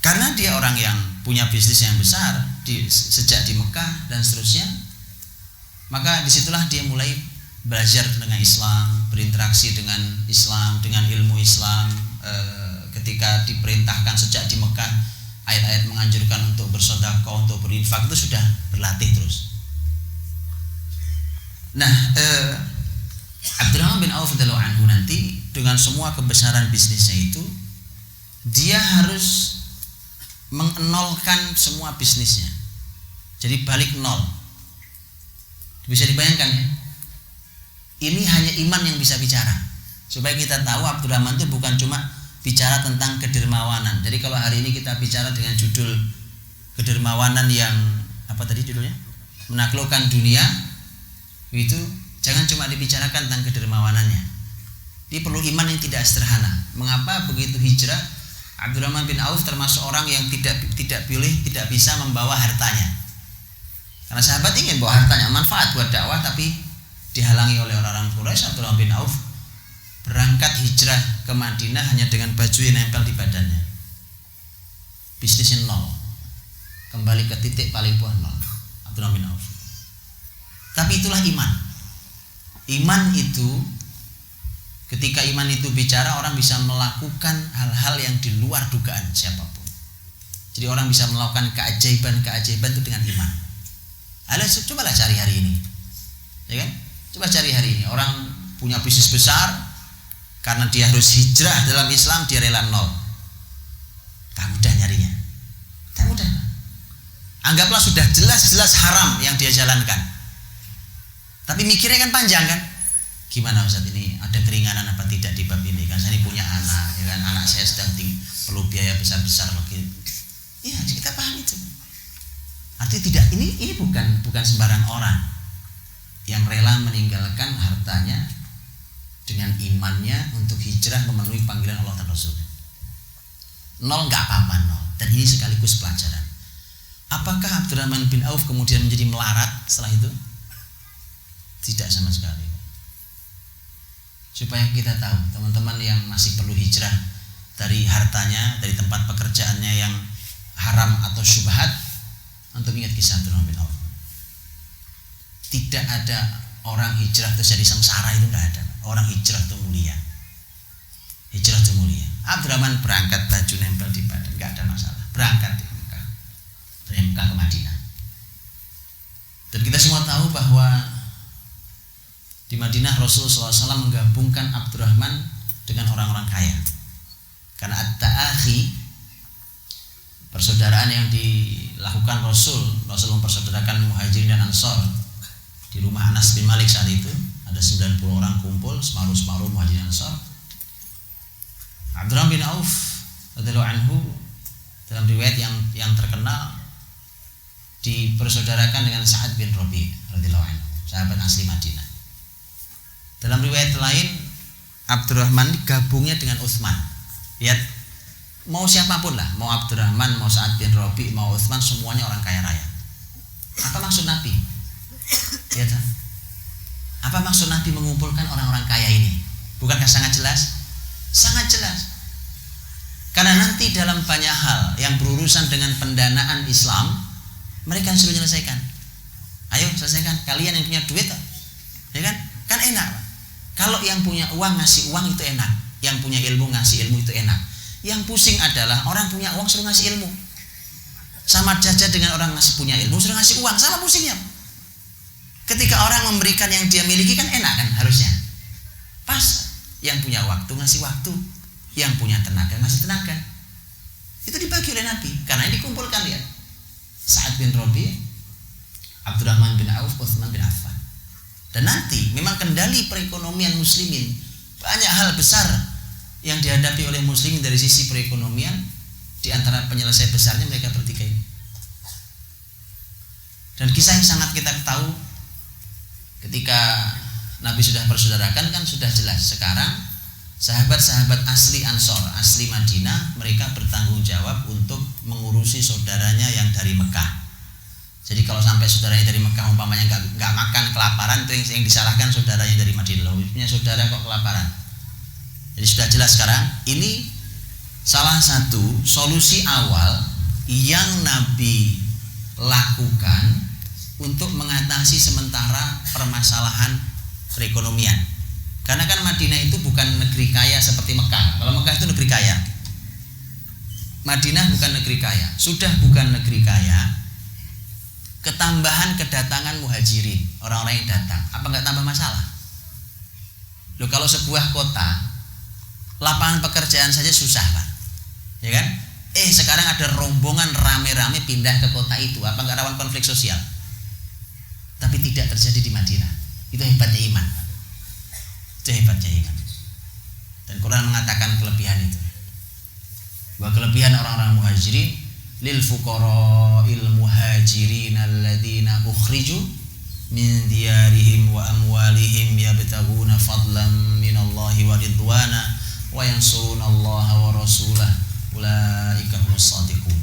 karena dia orang yang punya bisnis yang besar sejak di Mekah dan seterusnya, maka disitulah dia mulai belajar tentang Islam, berinteraksi dengan Islam, dengan ilmu Islam. Ketika diperintahkan sejak di Mekah, ayat-ayat menganjurkan untuk bersedekah, untuk berinfak, itu sudah berlatih terus. Nah, Abdurrahman bin Auf radhiyallahu anhu nanti dengan semua kebesaran bisnisnya itu, dia harus mengenolkan semua bisnisnya. Jadi balik nol. Bisa dibayangkan ya? Ini hanya iman yang bisa bicara. Supaya kita tahu Abdurrahman itu bukan cuma bicara tentang kedermawanan. Jadi kalau hari ini kita bicara dengan judul kedermawanan yang apa tadi judulnya? Menaklukkan dunia, itu jangan cuma dibicarakan tentang kedermawanannya. Dia perlu iman yang tidak sederhana. Mengapa begitu hijrah? Abdurrahman bin Auf termasuk orang yang tidak bisa membawa hartanya. Karena sahabat ingin bawa hartanya, manfaat buat dakwah, tapi dihalangi oleh orang-orang Quraisy. Abdurrahman bin Auf berangkat hijrah ke Madinah hanya dengan baju yang nempel di badannya. Bisnisnya nol. Kembali ke titik paling bawah nol. Abdurrahman bin Auf. Tapi itulah iman. Iman itu, ketika iman itu bicara, orang bisa melakukan hal-hal yang di luar dugaan siapapun. Jadi orang bisa melakukan keajaiban-keajaiban itu dengan iman. Cobalah cari hari ini, ya kan? Coba cari hari ini. Orang punya bisnis besar, karena dia harus hijrah dalam Islam, dia rela nol. Tak mudah nyarinya. Tak mudah. Anggaplah sudah jelas-jelas haram yang dia jalankan. Tapi mikirnya kan panjang kan? Gimana Ustaz, ini ada keringanan apa tidak di bab ini? Kan saya ini punya anak, ya kan? Anak saya sedang perlu biaya besar-besar lagi. Iya, kita paham itu. Artinya tidak, ini bukan sembarang orang yang rela meninggalkan hartanya dengan imannya untuk hijrah memenuhi panggilan Allah dan Rasulnya. Nol nggak apa-apa, nol. Dan ini sekaligus pelajaran. Apakah Abdurrahman bin Auf kemudian menjadi melarat setelah itu? Tidak sama sekali. Supaya kita tahu, teman-teman yang masih perlu hijrah dari hartanya, dari tempat pekerjaannya yang haram atau syubhat, untuk ingat kisah Abdurrahman bin Auf. Tidak ada orang hijrah terus jadi sengsara, itu tidak ada. Orang hijrah itu mulia. Hijrah itu mulia. Abdurrahman berangkat baju nempel di badan, nggak ada masalah. Berangkat dari Mekah ke Madinah. Dan kita semua tahu bahwa di Madinah Rasulullah SAW menggabungkan Abdurrahman dengan orang-orang kaya. Karena at-ta'akhi, persaudaraan yang dilakukan Rasul mempersaudarakan Muhajirin dan Ansor di rumah Anas bin Malik saat itu. Ada 90 orang kumpul, separuh Muhajirin dan Ansor. Abdurrahman bin Auf radhiyallahu anhu dalam riwayat yang terkenal dipersaudarakan dengan Sa'ad bin Rabi' radhiyallahu anhu, sahabat asli Madinah. Dalam riwayat lain, Abdurrahman gabungnya dengan Utsman. Lihat, mau siapapun lah, mau Abdurrahman, mau Sa'ad bin Rabi', mau Utsman, semuanya orang kaya raya. Apa maksud Nabi? Lihat, apa maksud Nabi mengumpulkan orang-orang kaya ini? Bukankah sangat jelas? Sangat jelas. Karena nanti dalam banyak hal yang berurusan dengan pendanaan Islam, mereka yang sudah menyelesaikan. Ayo selesaikan, kalian yang punya duit, ya kan? Kan enak. Kalau yang punya uang ngasih uang itu enak, yang punya ilmu ngasih ilmu itu enak. Yang pusing adalah orang punya uang suruh ngasih ilmu. Sama saja dengan orang punya ilmu suruh ngasih uang, sama pusingnya. Ketika orang memberikan yang dia miliki kan enak kan harusnya. Pas, yang punya waktu ngasih waktu, yang punya tenaga ngasih tenaga. Itu dibagi oleh Nabi, karena ini dikumpulkan ya. Sa'ad bin Rabi', Abdurrahman bin Auf, Utsman bin Affan. Dan nanti memang kendali perekonomian muslimin, banyak hal besar yang dihadapi oleh muslimin dari sisi perekonomian, di antara penyelesai besarnya mereka bertiga ini. Dan kisah yang sangat kita tahu ketika Nabi sudah persaudarakan kan sudah jelas. Sekarang sahabat-sahabat asli Ansor, asli Madinah, mereka bertanggung jawab untuk mengurusi saudaranya yang dari Mekah. Jadi kalau sampai saudaranya dari Mekah umpamanya nggak makan, kelaparan, itu yang disalahkan saudaranya dari Madinah. Loh, punya saudara kok kelaparan. Jadi sudah jelas sekarang ini salah satu solusi awal yang Nabi lakukan untuk mengatasi sementara permasalahan perekonomian. Karena kan Madinah itu bukan negeri kaya seperti Mekah. Kalau Mekah itu negeri kaya, Madinah bukan negeri kaya. Sudah bukan negeri kaya, ketambahan kedatangan muhajirin, orang-orang yang datang, apa nggak tambah masalah? Loh, kalau sebuah kota lapangan pekerjaan saja susah, Pak, ya kan? Sekarang ada rombongan rame-rame pindah ke kota itu, apa nggak rawan konflik sosial? Tapi tidak terjadi di Madinah. Itu hebatnya iman. Itu hebatnya iman. Dan Quran mengatakan kelebihan itu. Bahwa kelebihan orang-orang muhajirin lil fuqara'il muhajirin alladzina ukhriju min diyarihim wa amwalihim yabtaguna fadlan minallahi wa ridwana wa yansurunallaha wa rasulah ulaika humus shadiqun.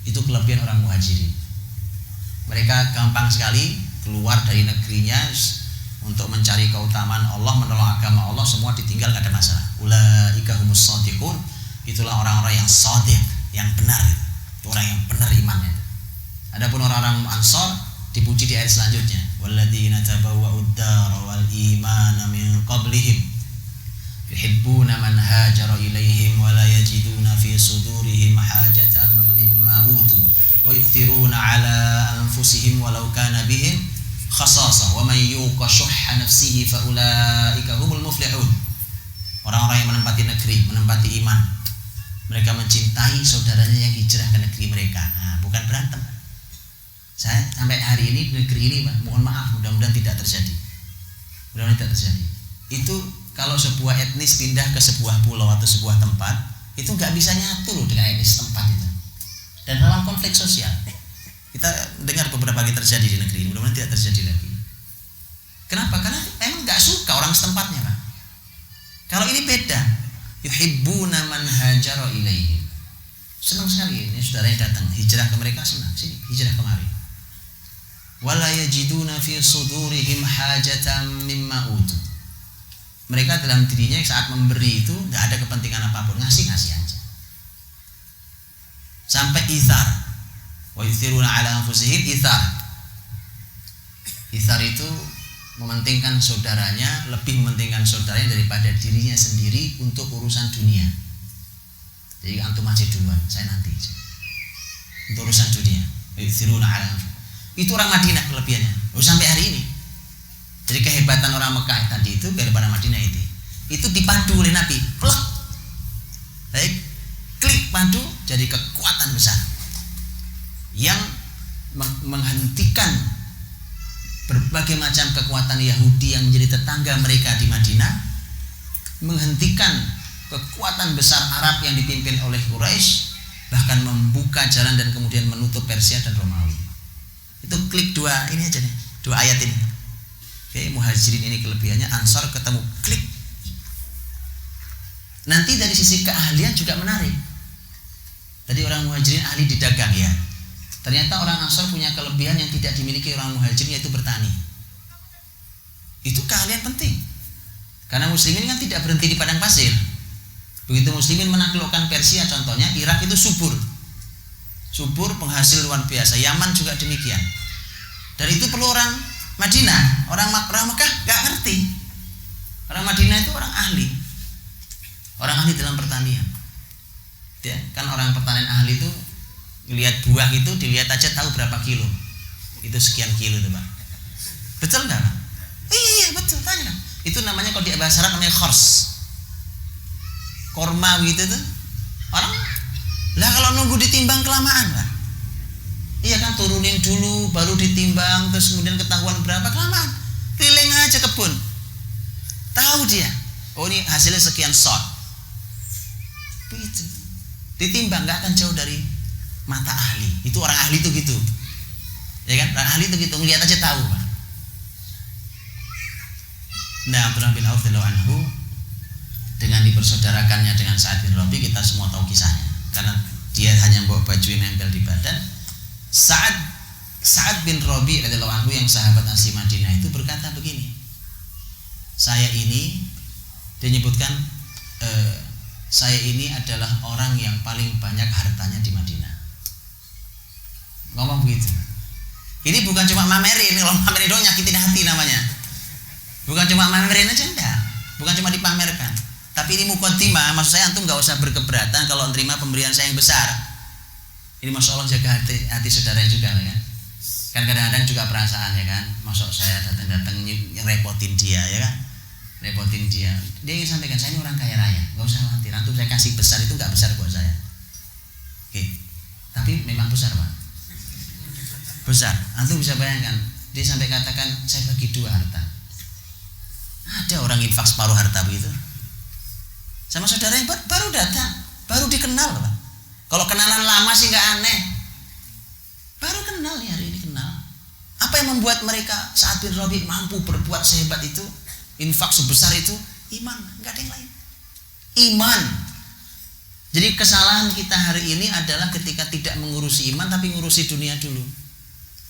Itu kelebihan orang muhajirin. Mereka gampang sekali keluar dari negerinya untuk mencari keutamaan Allah, menolong agama Allah, semua ditinggal, gak ada masalah. Ulaika humus shadiqun. Itulah orang-orang yang shadiq, yang benar. Itu orang yang benar imannya. Adapun orang-orang Ansor dipuji di ayat selanjutnya. Walladzina tabawwa'ud dara wal imana min qablihim yuhibbuna man hajara ilaihim wa la yajiduna fi sudurihim hajatan mimma utu wa yu'thiruna ala anfusihim walau kana bihim khasasah wa man yuqa syuhha nafsihi fa ulaika humul muflihun. Orang-orang yang menempati negeri, menempati iman, mereka mencintai saudaranya yang hijrah ke negeri mereka. Bukan berantem. Saya sampai hari ini di negeri ini, mohon maaf, mudah-mudahan tidak terjadi. Mudah-mudahan tidak terjadi. Itu kalau sebuah etnis pindah ke sebuah pulau atau sebuah tempat, itu nggak bisa nyatu loh dengan etnis tempat itu. Dan dalam konflik sosial, kita dengar beberapa kali terjadi di negeri ini, mudah-mudahan tidak terjadi lagi. Kenapa? Karena emang nggak suka orang setempatnya, Pak. Kalau ini beda, yuhibbuna man hajara ilaihim. Senang sekali ini saudara yang datang hijrah ke mereka, senang, sini hijrah kemari. Wala yajiduna fi sudurihim hajatan mimma utu. Mereka dalam dirinya saat memberi itu nggak ada kepentingan apapun, ngasih aja. Sampai ithar, wa yuthiruna ala anfusihim ithar. Ithar itu mementingkan saudaranya, lebih mementingkan saudaranya daripada dirinya sendiri untuk urusan dunia. Jadi antum aja duluan, saya nanti untuk urusan dunia. Wa yuthiruna ala anfusihim. Itu orang Madinah kelebihannya. Sampai hari ini. Jadi kehebatan orang Mekah tadi itu daripada Madinah itu dipadu oleh Nabi. Plek. Baik, klik padu jadi kekuatan besar yang menghentikan berbagai macam kekuatan Yahudi yang menjadi tetangga mereka di Madinah, menghentikan kekuatan besar Arab yang dipimpin oleh Quraisy, bahkan membuka jalan dan kemudian menutup Persia dan Romawi. Itu klik dua ini aja nih, dua ayat ini. Oke, muhajirin ini kelebihannya, Ansor ketemu klik. Nanti dari sisi keahlian juga menarik. Tadi orang muhajirin ahli di dagang ya. Ternyata orang Ansor punya kelebihan yang tidak dimiliki orang muhajirin, yaitu bertani. Itu keahlian penting. Karena muslimin kan tidak berhenti di padang pasir. Begitu muslimin menaklukkan Persia contohnya, Irak itu subur. Subur, penghasil luar biasa. Yaman juga demikian. Dan itu perlu orang Madinah. Orang Mekah gak ngerti. Orang Madinah itu orang ahli. Orang ahli dalam pertanian. Ya, kan orang pertanian ahli itu lihat buah itu dilihat aja tahu berapa kilo. Itu sekian kilo tuh, Pak. Betul enggak, Pak? Iya, betul, tanya. Itu namanya kalau di bahasa Arab namanya khors. Korma gitu tuh. Orang lah kalau nunggu ditimbang kelamaan, Pak. Iya kan, turunin dulu baru ditimbang, terus kemudian ketahuan berapa, kelamaan. Keliling aja kebun. Tahu dia. Oh, ini hasilnya sekian shot. Begitu. Ditimbang nggak akan jauh dari mata ahli. Itu orang ahli itu gitu. Ya kan? Orang ahli itu gitu, ngeliat aja tahu, Pak. Nah, Abdurrahman bin Auf radhiyallahu anhu dengan dipersaudarakannya dengan Sa'ad bin Rabi, kita semua tahu kisahnya. Karena dia hanya bawa baju yang nempel di badan. Sa'ad bin Rabi radhiyallahu anhu yang sahabat asli Madinah itu berkata begini. Saya ini, dia nyebutkan, saya ini adalah orang yang paling banyak hartanya di Madinah. Ngomong begitu. Ini bukan cuma mamerin, kalau mamerin doang nyakitin hati namanya. Bukan cuma mamerin aja, enggak. Bukan cuma dipamerkan. Tapi ini muqaddimah, maksud saya antum gak usah berkeberatan kalau nerima pemberian saya yang besar. Ini Masya Allah jaga hati saudaranya juga ya. Kan kadang-kadang juga perasaan ya kan. Masuk saya datang-datang repotin dia ya kan. Repotin dia. Dia ingin sampaikan saya ini orang kaya raya. Gak usah khawatir. Antum saya kasih besar itu gak besar buat saya. Oke. Tapi memang besar Pak. Besar. Antum bisa bayangkan. Dia sampai katakan saya bagi 2 harta. Ada orang infak separuh harta begitu. Sama saudara yang baru datang, baru dikenal Pak. Kalau kenalan lama sih nggak aneh. Baru kenal nih, hari ini kenal. Apa yang membuat mereka Sa'ad bin Rabi mampu berbuat sehebat itu, infak sebesar itu? Iman, nggak ada yang lain. Iman. Jadi kesalahan kita hari ini adalah ketika tidak mengurusi iman tapi mengurusi dunia dulu.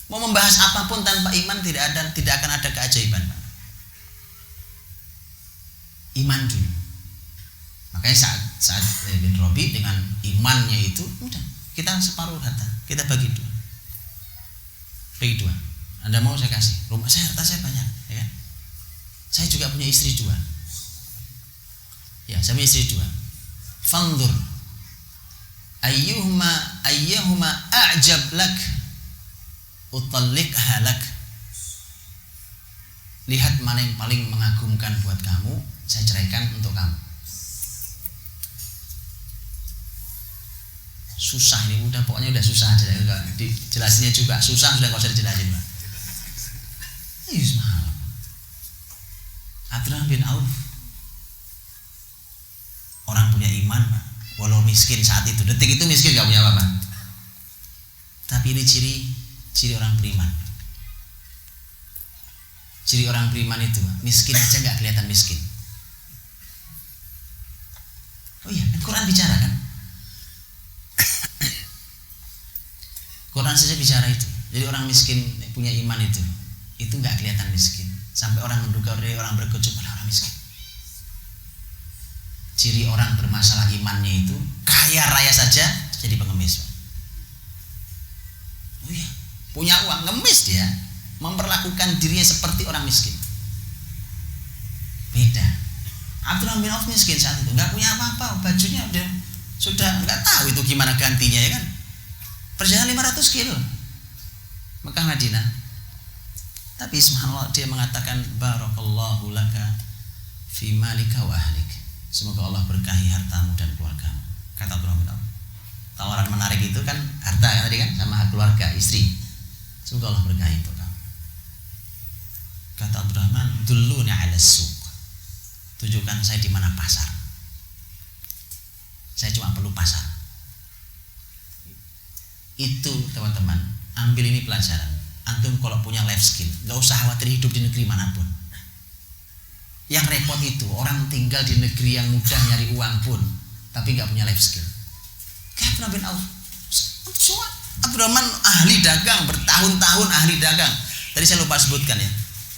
Mau membahas apapun tanpa iman tidak akan ada keajaiban Pak. Iman dulu. Makanya saat bin Rabi dengan imannya itu udah kita separuh harta, kita bagi 2. Bagi 2. Anda mau saya kasih. Rumah saya, harta saya banyak, ya kan? Saya juga punya istri 2. Ya, saya punya istri 2. Fanzur ayyuhuma a'jab lak utalliqha lak. Lihat mana yang paling mengagumkan buat kamu, saya ceraikan untuk kamu. Susah ini udah, pokoknya udah susah aja, enggak dijelasinnya juga susah, sudah nggak usah dijelasin Pak. Ini mahal. Abdurrahman bin Auf orang punya iman Pak, walau miskin saat itu, detik itu miskin nggak punya apa-apa. Tapi ini ciri orang beriman. Ciri orang beriman itu miskin aja nggak kelihatan miskin. Oh iya, Quran bicara kan? Quran saja bicara itu. Jadi orang miskin punya iman itu nggak kelihatan miskin. Sampai orang menduga dari orang berkecup malah orang miskin. Ciri orang bermasalah imannya itu kaya raya saja jadi pengemis. Oh iya, punya uang ngemis dia, memperlakukan dirinya seperti orang miskin. Beda. Abdurrahman bin Auf miskin saat itu, nggak punya apa-apa, bajunya sudah nggak tahu itu gimana gantinya ya kan. Perjalanan 500 kilo Mekah Madinah. Tapi subhanallah dia mengatakan barakallahu laka fi malika wa ahlik. Semoga Allah berkahi hartamu dan keluargamu. Kata Abdurrahman bin Auf. Tawaran menarik itu kan harta kan tadi kan sama keluarga, istri. Semoga Allah berkahi untuk kamu. Kata Abdurrahman, dulluni 'ala suq. Tunjukkan saya di mana pasar. Saya cuma perlu pasar. Itu teman-teman, ambil ini pelajaran. Antum kalau punya life skill, gak usah khawatir hidup di negeri manapun. Yang repot itu orang tinggal di negeri yang mudah nyari uang pun, tapi gak punya life skill. Kayak Abdurrahman bin Auf. Abdurrahman ahli dagang, bertahun-tahun ahli dagang. Tadi saya lupa sebutkan ya.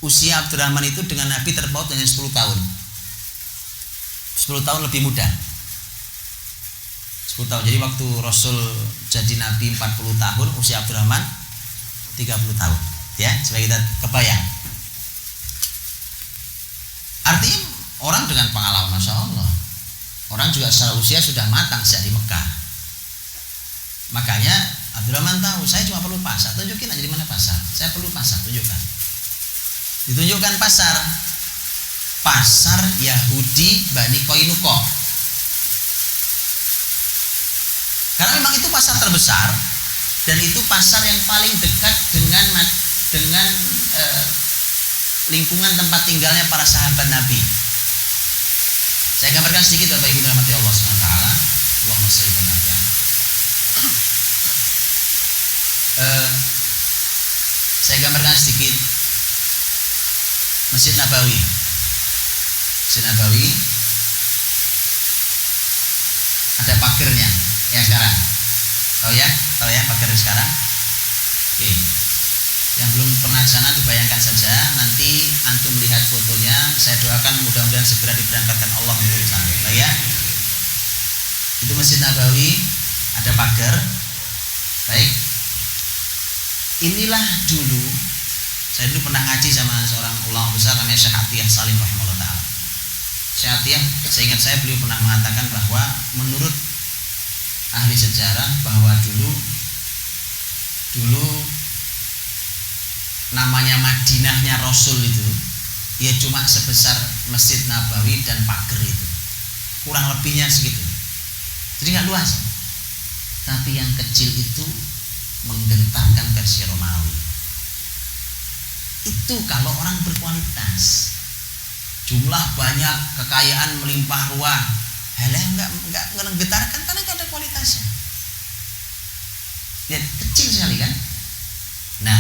Usia Abdurrahman itu dengan Nabi terpaut hanya 10 tahun. 10 tahun lebih muda. 10 tahun. Jadi waktu Rasul jadi Nabi 40 tahun, usia Abdurrahman 30 tahun. Ya, supaya kita kebayang. Artinya orang dengan pengalaman Masya Allah. Orang juga secara usia sudah matang sejak di Mekah. Makanya Abdurrahman tahu, saya cuma perlu pasar. Tunjukin aja di mana pasar. Saya perlu pasar, tunjukkan. Ditunjukkan pasar. Pasar Yahudi Bani Qainuqa. Karena memang itu pasar terbesar dan itu pasar yang paling dekat dengan lingkungan tempat tinggalnya para sahabat Nabi. Saya gambarkan sedikit Bapak Ibu dirahmati Allah SWT. Allahumma shalli ala saya gambarkan sedikit Masjid Nabawi. Masjid Nabawi ada pagernya ya sekarang. Tahu ya pager sekarang. Oke. Yang belum pernah ke sana dibayangkan saja, nanti antum melihat fotonya. Saya doakan mudah-mudahan segera diberangkatkan Allah untuk ke sana. Ya. Itu Masjid Nabawi ada pagar. Baik. Inilah dulu saya dulu pernah ngaji sama seorang ulama besar namanya Syekh Atiyah Salim rahimahullah taala. Syekh Atiyah, seingat saya beliau pernah mengatakan bahwa menurut ahli sejarah bahwa dulu namanya Madinahnya Rasul itu ya cuma sebesar Masjid Nabawi dan pagar itu. Kurang lebihnya segitu. Jadi nggak luas. Tapi yang kecil itu menggentarkan versi Romawi. Itu kalau orang berkualitas, jumlah banyak, kekayaan melimpah ruah, enggak menggetarkan karena enggak ada kualitasnya. Lihat kecil sekali kan. Nah,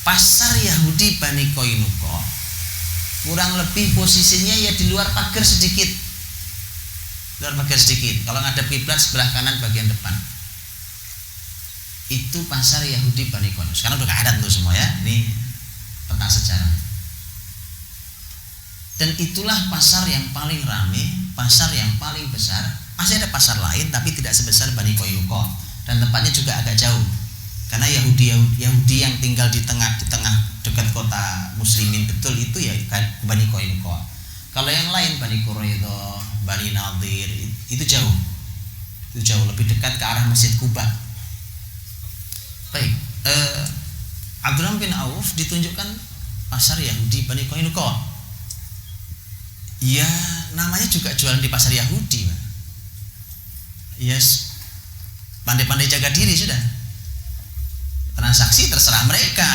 pasar Yahudi Bani Koinuko kurang lebih posisinya ya di luar pagar sedikit. Luar pagar sedikit. Kalau ngadep kiblat sebelah kanan bagian depan. Itu pasar Yahudi Bani Koinuko. Sekarang udah gak ada tuh semua ya. Ini peta sejarah. Dan itulah pasar yang paling ramai, pasar yang paling besar. Masih ada pasar lain tapi tidak sebesar Bani Koinuko dan tempatnya juga agak jauh. Karena Yahudi yang tinggal di tengah dekat kota muslimin betul itu ya Bani Koinuko. Kalau yang lain Bani Quraidah, Bani Nadir itu jauh. Itu jauh lebih dekat ke arah Masjid Kuba. Baik, Abdurrahman bin Auf ditunjukkan pasar Yahudi Bani Koinuko. Ya namanya juga jualan di pasar Yahudi, Pak. Yes, pandai-pandai jaga diri sudah. Transaksi terserah mereka.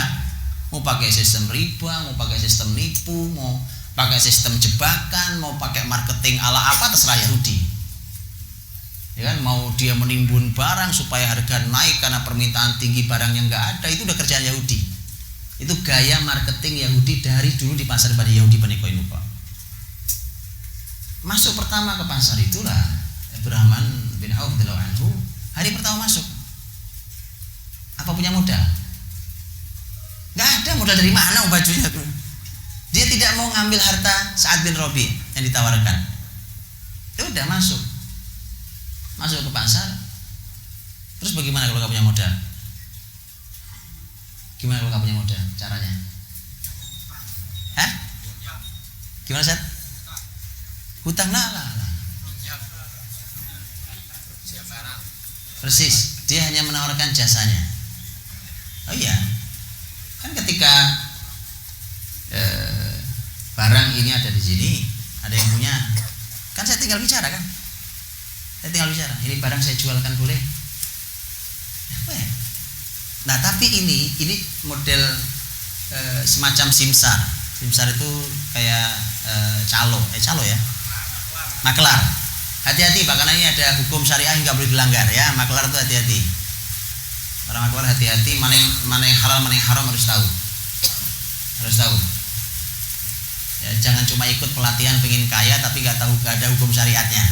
Mau pakai sistem riba, mau pakai sistem nipu, mau pakai sistem jebakan, mau pakai marketing ala apa terserah Yahudi. Ya kan, mau dia menimbun barang supaya harga naik karena permintaan tinggi barang yang enggak ada, itu udah kerjaan Yahudi. Itu gaya marketing Yahudi dari dulu di pasar Bani Yahudi Bani Koinuko. Masuk pertama ke pasar itulah Abdurrahman bin Auf radhiyallahu anhu. Hari pertama masuk. Apa punya modal? Enggak ada modal dari mana bajunya tuh. Dia tidak mau ngambil harta Sa'ad bin Rabi yang ditawarkan. Ya udah masuk ke pasar. Terus bagaimana kalau nggak punya modal? Gimana kalau nggak punya modal? Caranya? Hah? Gimana Seth? Hutang lah. Persis. Dia hanya menawarkan jasanya. Oh iya. Kan ketika barang ini ada di sini, ada yang punya, kan saya tinggal bicara kan? Ini barang saya jualkan boleh? Apa ya? Nah tapi ini model semacam simsar. Simsar itu kayak calo ya, maklar. Hati-hati Pak, karena ini ada hukum syariah yang nggak boleh dilanggar ya. Maklar itu hati-hati. Para maklar hati-hati, mana yang halal mana yang haram harus tahu. Ya, jangan cuma ikut pelatihan pengen kaya tapi nggak ada hukum syariatnya.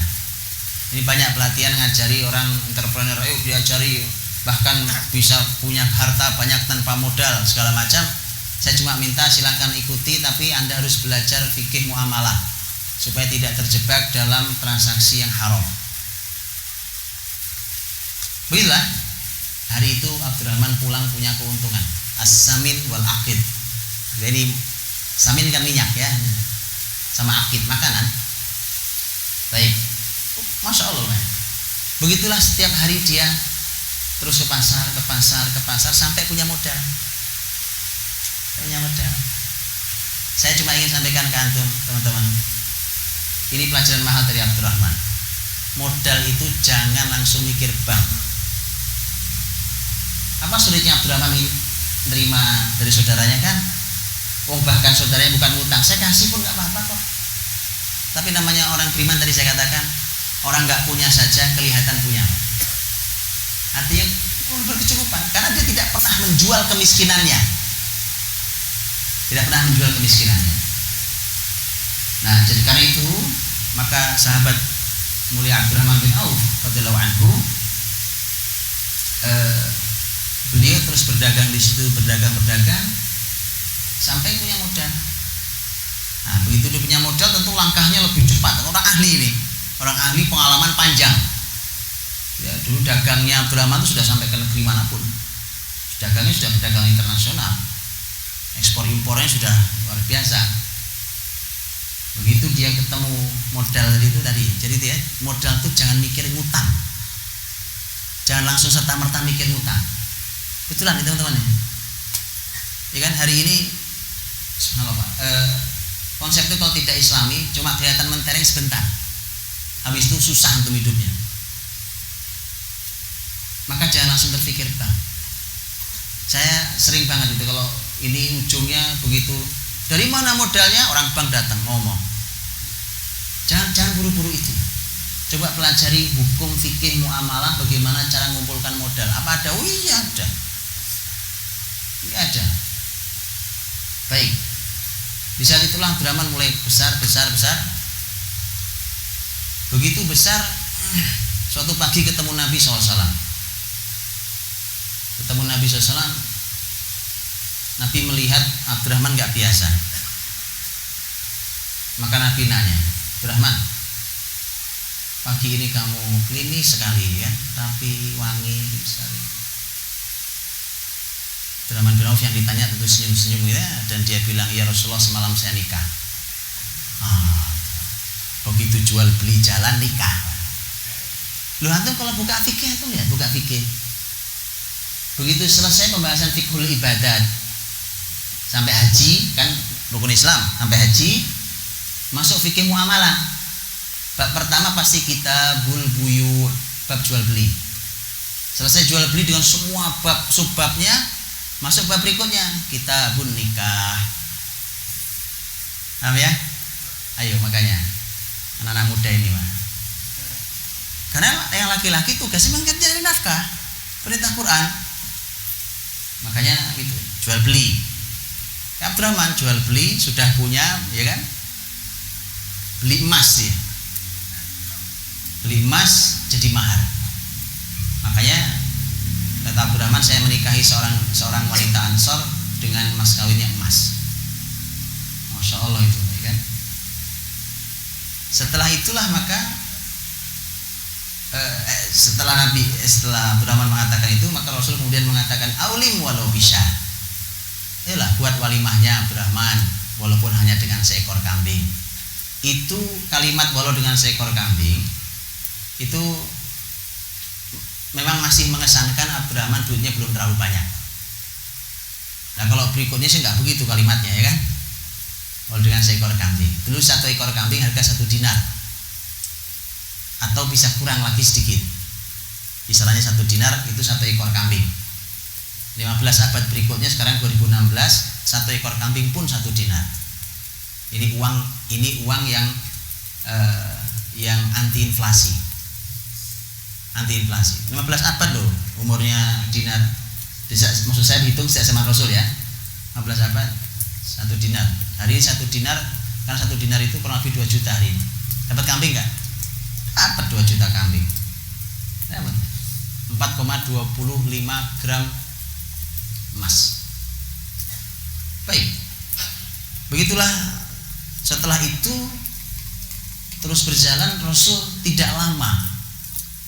Ini banyak pelatihan ngajari orang entrepreneur, diajari bahkan bisa punya harta banyak tanpa modal segala macam. Saya cuma minta silahkan ikuti, tapi Anda harus belajar fikih muamalah supaya tidak terjebak dalam transaksi yang haram. Begitulah. Hari itu Abdurrahman pulang punya keuntungan. As-samin wal akid. Jadi samin kan minyak ya, sama akid makanan. Baik. Masya Allah. Begitulah setiap hari dia terus ke pasar sampai punya modal. Saya cuma ingin sampaikan ke antum teman-teman, ini pelajaran mahal dari Abdurrahman. Modal itu jangan langsung mikir bank. Apa sulitnya Abdurrahman menerima dari saudaranya kan? Bahkan saudaranya bukan ngutang, saya kasih pun nggak apa-apa kok. Tapi namanya orang beriman tadi saya katakan, Orang nggak punya saja kelihatan punya. Artinya berkecukupan karena dia tidak pernah menjual kemiskinannya. Tidak pernah menjual kemiskinannya. Nah, jadi karena itu maka sahabat mulia Abdurrahman bin Auf radhiyallahu anhu beliau terus berdagang di situ, berdagang sampai punya modal. Nah, begitu dia punya modal tentu langkahnya lebih cepat. Orang ahli ini, orang ahli pengalaman panjang. Ya, dulu dagangnya Abdurrahman itu sudah sampai ke negeri manapun. Dagangnya sudah berdagang internasional. Ekspor impornya sudah luar biasa. Begitu dia ketemu modal tadi. Jadi dia modal itu jangan mikir ngutang. Jangan langsung serta-merta mikir ngutang. Betulan itu teman-teman. Ya kan hari ini subhanallah Pak. Konsep itu kalau tidak islami cuma kelihatan mentereng sebentar. Habis itu susah untuk hidupnya. Maka jangan langsung terpikir Pak. Saya sering banget itu kalau ini ujungnya begitu. Dari mana modalnya? Orang bank datang ngomong. Jangan buru-buru itu. Coba pelajari hukum fikih muamalah, bagaimana cara mengumpulkan modal. Apa ada? Oh iya ada. Ini ada. Baik. Di saat itulah Abdurrahman mulai besar. Begitu besar, suatu pagi ketemu Nabi SAW. Nabi melihat Abdurrahman nggak biasa. Maka Nabi nanya, Abdurrahman, pagi ini kamu klinis sekali ya, tapi wangi sekali. Abdurrahman bin Auf yang ditanya tentu senyum-senyum ya, dan dia bilang, ya Rasulullah semalam saya nikah. Begitu jual beli jalan nikah. Lu antum kalau buka fikih itu lihat, buka fikih. Begitu selesai pembahasan fikhul ibadat sampai haji kan rukun Islam, sampai haji masuk fikih muamalah. Bab pertama pasti kitabul buyu, bab jual beli. Selesai jual beli dengan semua bab subbabnya, masuk bab berikutnya kitabun nikah. Paham ya? Ayo makanya anak-anak muda ini Pak. Karena yang laki-laki tugasnya memang cari nafkah, perintah Quran. Makanya itu jual beli. Abdurrahman jual beli sudah punya, ya kan? Beli emas ya. Beli emas jadi mahar. Makanya kata Abdurrahman, saya menikahi seorang wanita Ansor dengan mas kawinnya emas. Masya Allah itu, ya kan? Setelah itulah maka setelah Abdurrahman mengatakan itu, maka Rasul kemudian mengatakan aulim walau bisa. Yalah, buat walimahnya Abdurrahman walaupun hanya dengan seekor kambing. Itu kalimat walau dengan seekor kambing itu memang masih mengesankan Abdurrahman duitnya belum terlalu banyak. Nah kalau berikutnya sih nggak begitu kalimatnya, ya kan? Walau dengan seekor kambing. Dulu satu ekor kambing harga 1 dinar, atau bisa kurang lagi sedikit. Misalnya 1 dinar itu 1 ekor kambing. 15 abad berikutnya sekarang 2016, 1 ekor kambing pun 1 dinar. Ini uang yang anti inflasi. Anti inflasi. 15 abad loh umurnya dinar. Maksud saya hitung sejak zaman Rasul ya. 15 abad 1 dinar. Hari ini 1 dinar, karena 1 dinar itu kurang lebih 2 juta hari ini. Dapat kambing enggak? Dapat 2 juta kambing. Dapat 4,25 gram emas. Baik. Begitulah setelah itu terus berjalan. Rasul tidak lama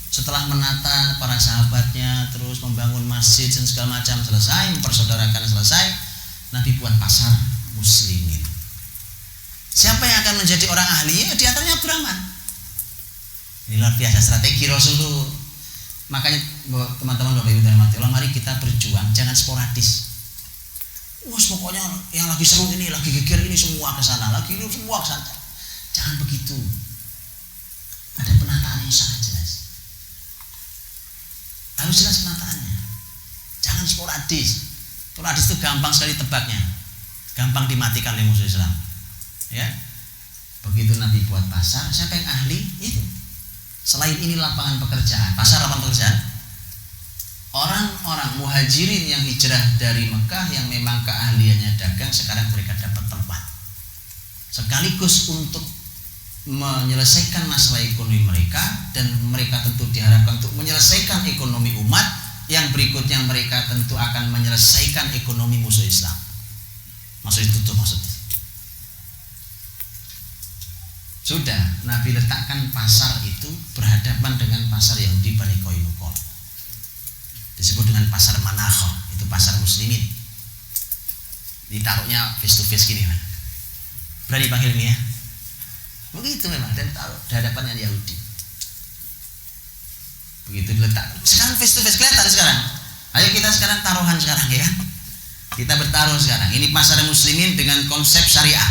setelah menata para sahabatnya, terus membangun masjid dan segala macam selesai, mempersaudarakan selesai, Nabi buat pasar muslimin. Siapa yang akan menjadi orang ahlinya? Di antaranya Abdurrahman. Ini luar biasa strategi Rasul itu. Makanya teman-teman Bapak Ibu dan Allah, mari kita berjuang, jangan sporadis. Pokoknya yang lagi seru ini, lagi geger ini semua ke sana, lagi ini semua ke sana. Jangan begitu. Ada penataan yang sangat jelas. Harus jelas penataannya. Jangan sporadis. Sporadis itu gampang sekali tebaknya, gampang dimatikan oleh musuh Islam. Ya, begitu Nabi buat pasar, siapa yang ahli? Itu Selain ini lapangan pekerjaan, pasar lapangan pekerjaan. Orang-orang muhajirin yang hijrah dari Mekah yang memang keahliannya dagang, sekarang mereka dapat tempat. Sekaligus untuk menyelesaikan masalah ekonomi mereka, dan mereka tentu diharapkan untuk menyelesaikan ekonomi umat. Yang berikutnya mereka tentu akan menyelesaikan ekonomi musuh Islam. Maksud itu maksudnya. Sudah Nabi letakkan pasar itu berhadapan dengan pasar Yahudi Bani Qainuqa. Disebut dengan pasar Manakha, itu pasar muslimin. Ditaruhnya face to face gini, Pak. Berani panggil ini ya? Begitu memang, dan taruh di hadapan dengan Yahudi. Begitu diletak. Sekarang face to face kelihatan sekarang. Ayo kita sekarang taruhan sekarang ya. Kita bertaruh sekarang. Ini pasar muslimin dengan konsep syariah.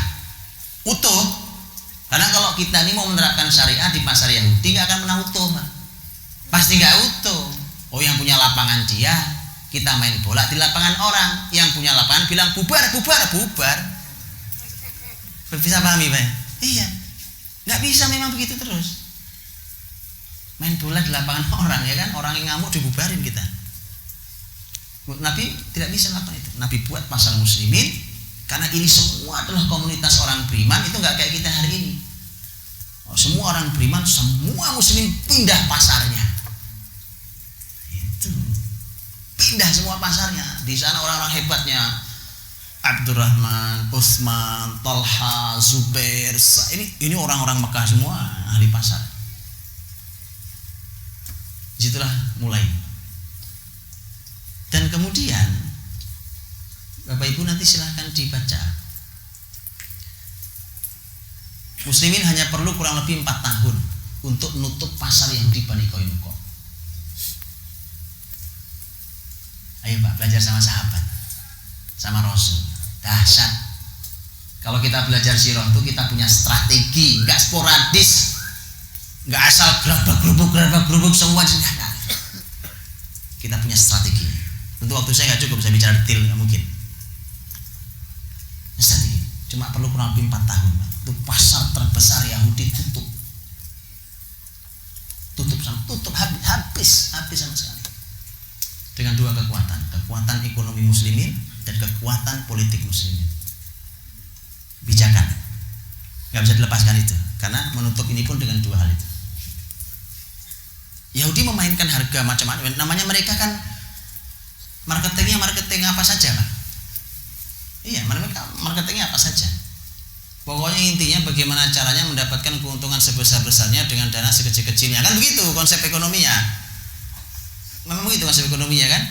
Utuh. Karena kalau kita ini mau menerapkan syariah di pasar Yahudi nggak akan pernah utuh, Pak. Pasti nggak utuh. Oh, yang punya lapangan dia, kita main bola di lapangan orang. Yang punya lapangan bilang bubar. Bisa pahami, Pak? Iya. Nggak bisa memang begitu terus. Main bola di lapangan orang, ya kan? Orang yang ngamuk dibubarin kita. Nabi tidak bisa melakukan itu. Nabi buat pasar muslimin, karena ini semua adalah komunitas orang beriman. Itu nggak kayak kita hari ini. Semua orang beriman, semua muslimin pindah pasarnya. Itu pindah semua pasarnya. Di sana orang-orang hebatnya, Abdurrahman, Utsman, Talha, Zubair. Ini orang-orang Mekah semua, ahli pasar. Disitulah mulai. Dan kemudian Bapak Ibu nanti silahkan dibaca. Muslimin hanya perlu kurang lebih 4 tahun untuk nutup pasar Yahudi Bani Qainuqa. Ayo Pak, belajar sama sahabat, sama Rasul. Dahsyat. Kalau kita belajar sirah itu kita punya strategi, nggak sporadis, nggak asal gerabak-gerubuk semua. Kita punya strategi. Tentu waktu saya nggak cukup, saya bicara detail nggak mungkin. Strategi. Cuma perlu kurang lebih 4 tahun. Itu pasar terbesar Yahudi tutup habis sama sekali. Dengan 2 kekuatan ekonomi muslimin dan kekuatan politik muslimin. Bijakan, nggak bisa dilepaskan itu, karena menutup ini pun dengan 2 hal itu. Yahudi memainkan harga macam-macam. Namanya mereka kan marketing apa saja, Pak. Iya, mereka marketingnya apa saja. Pokoknya intinya bagaimana caranya mendapatkan keuntungan sebesar-besarnya dengan dana sekecil-kecilnya. Kan begitu konsep ekonominya. Memang begitu konsep ekonominya kan?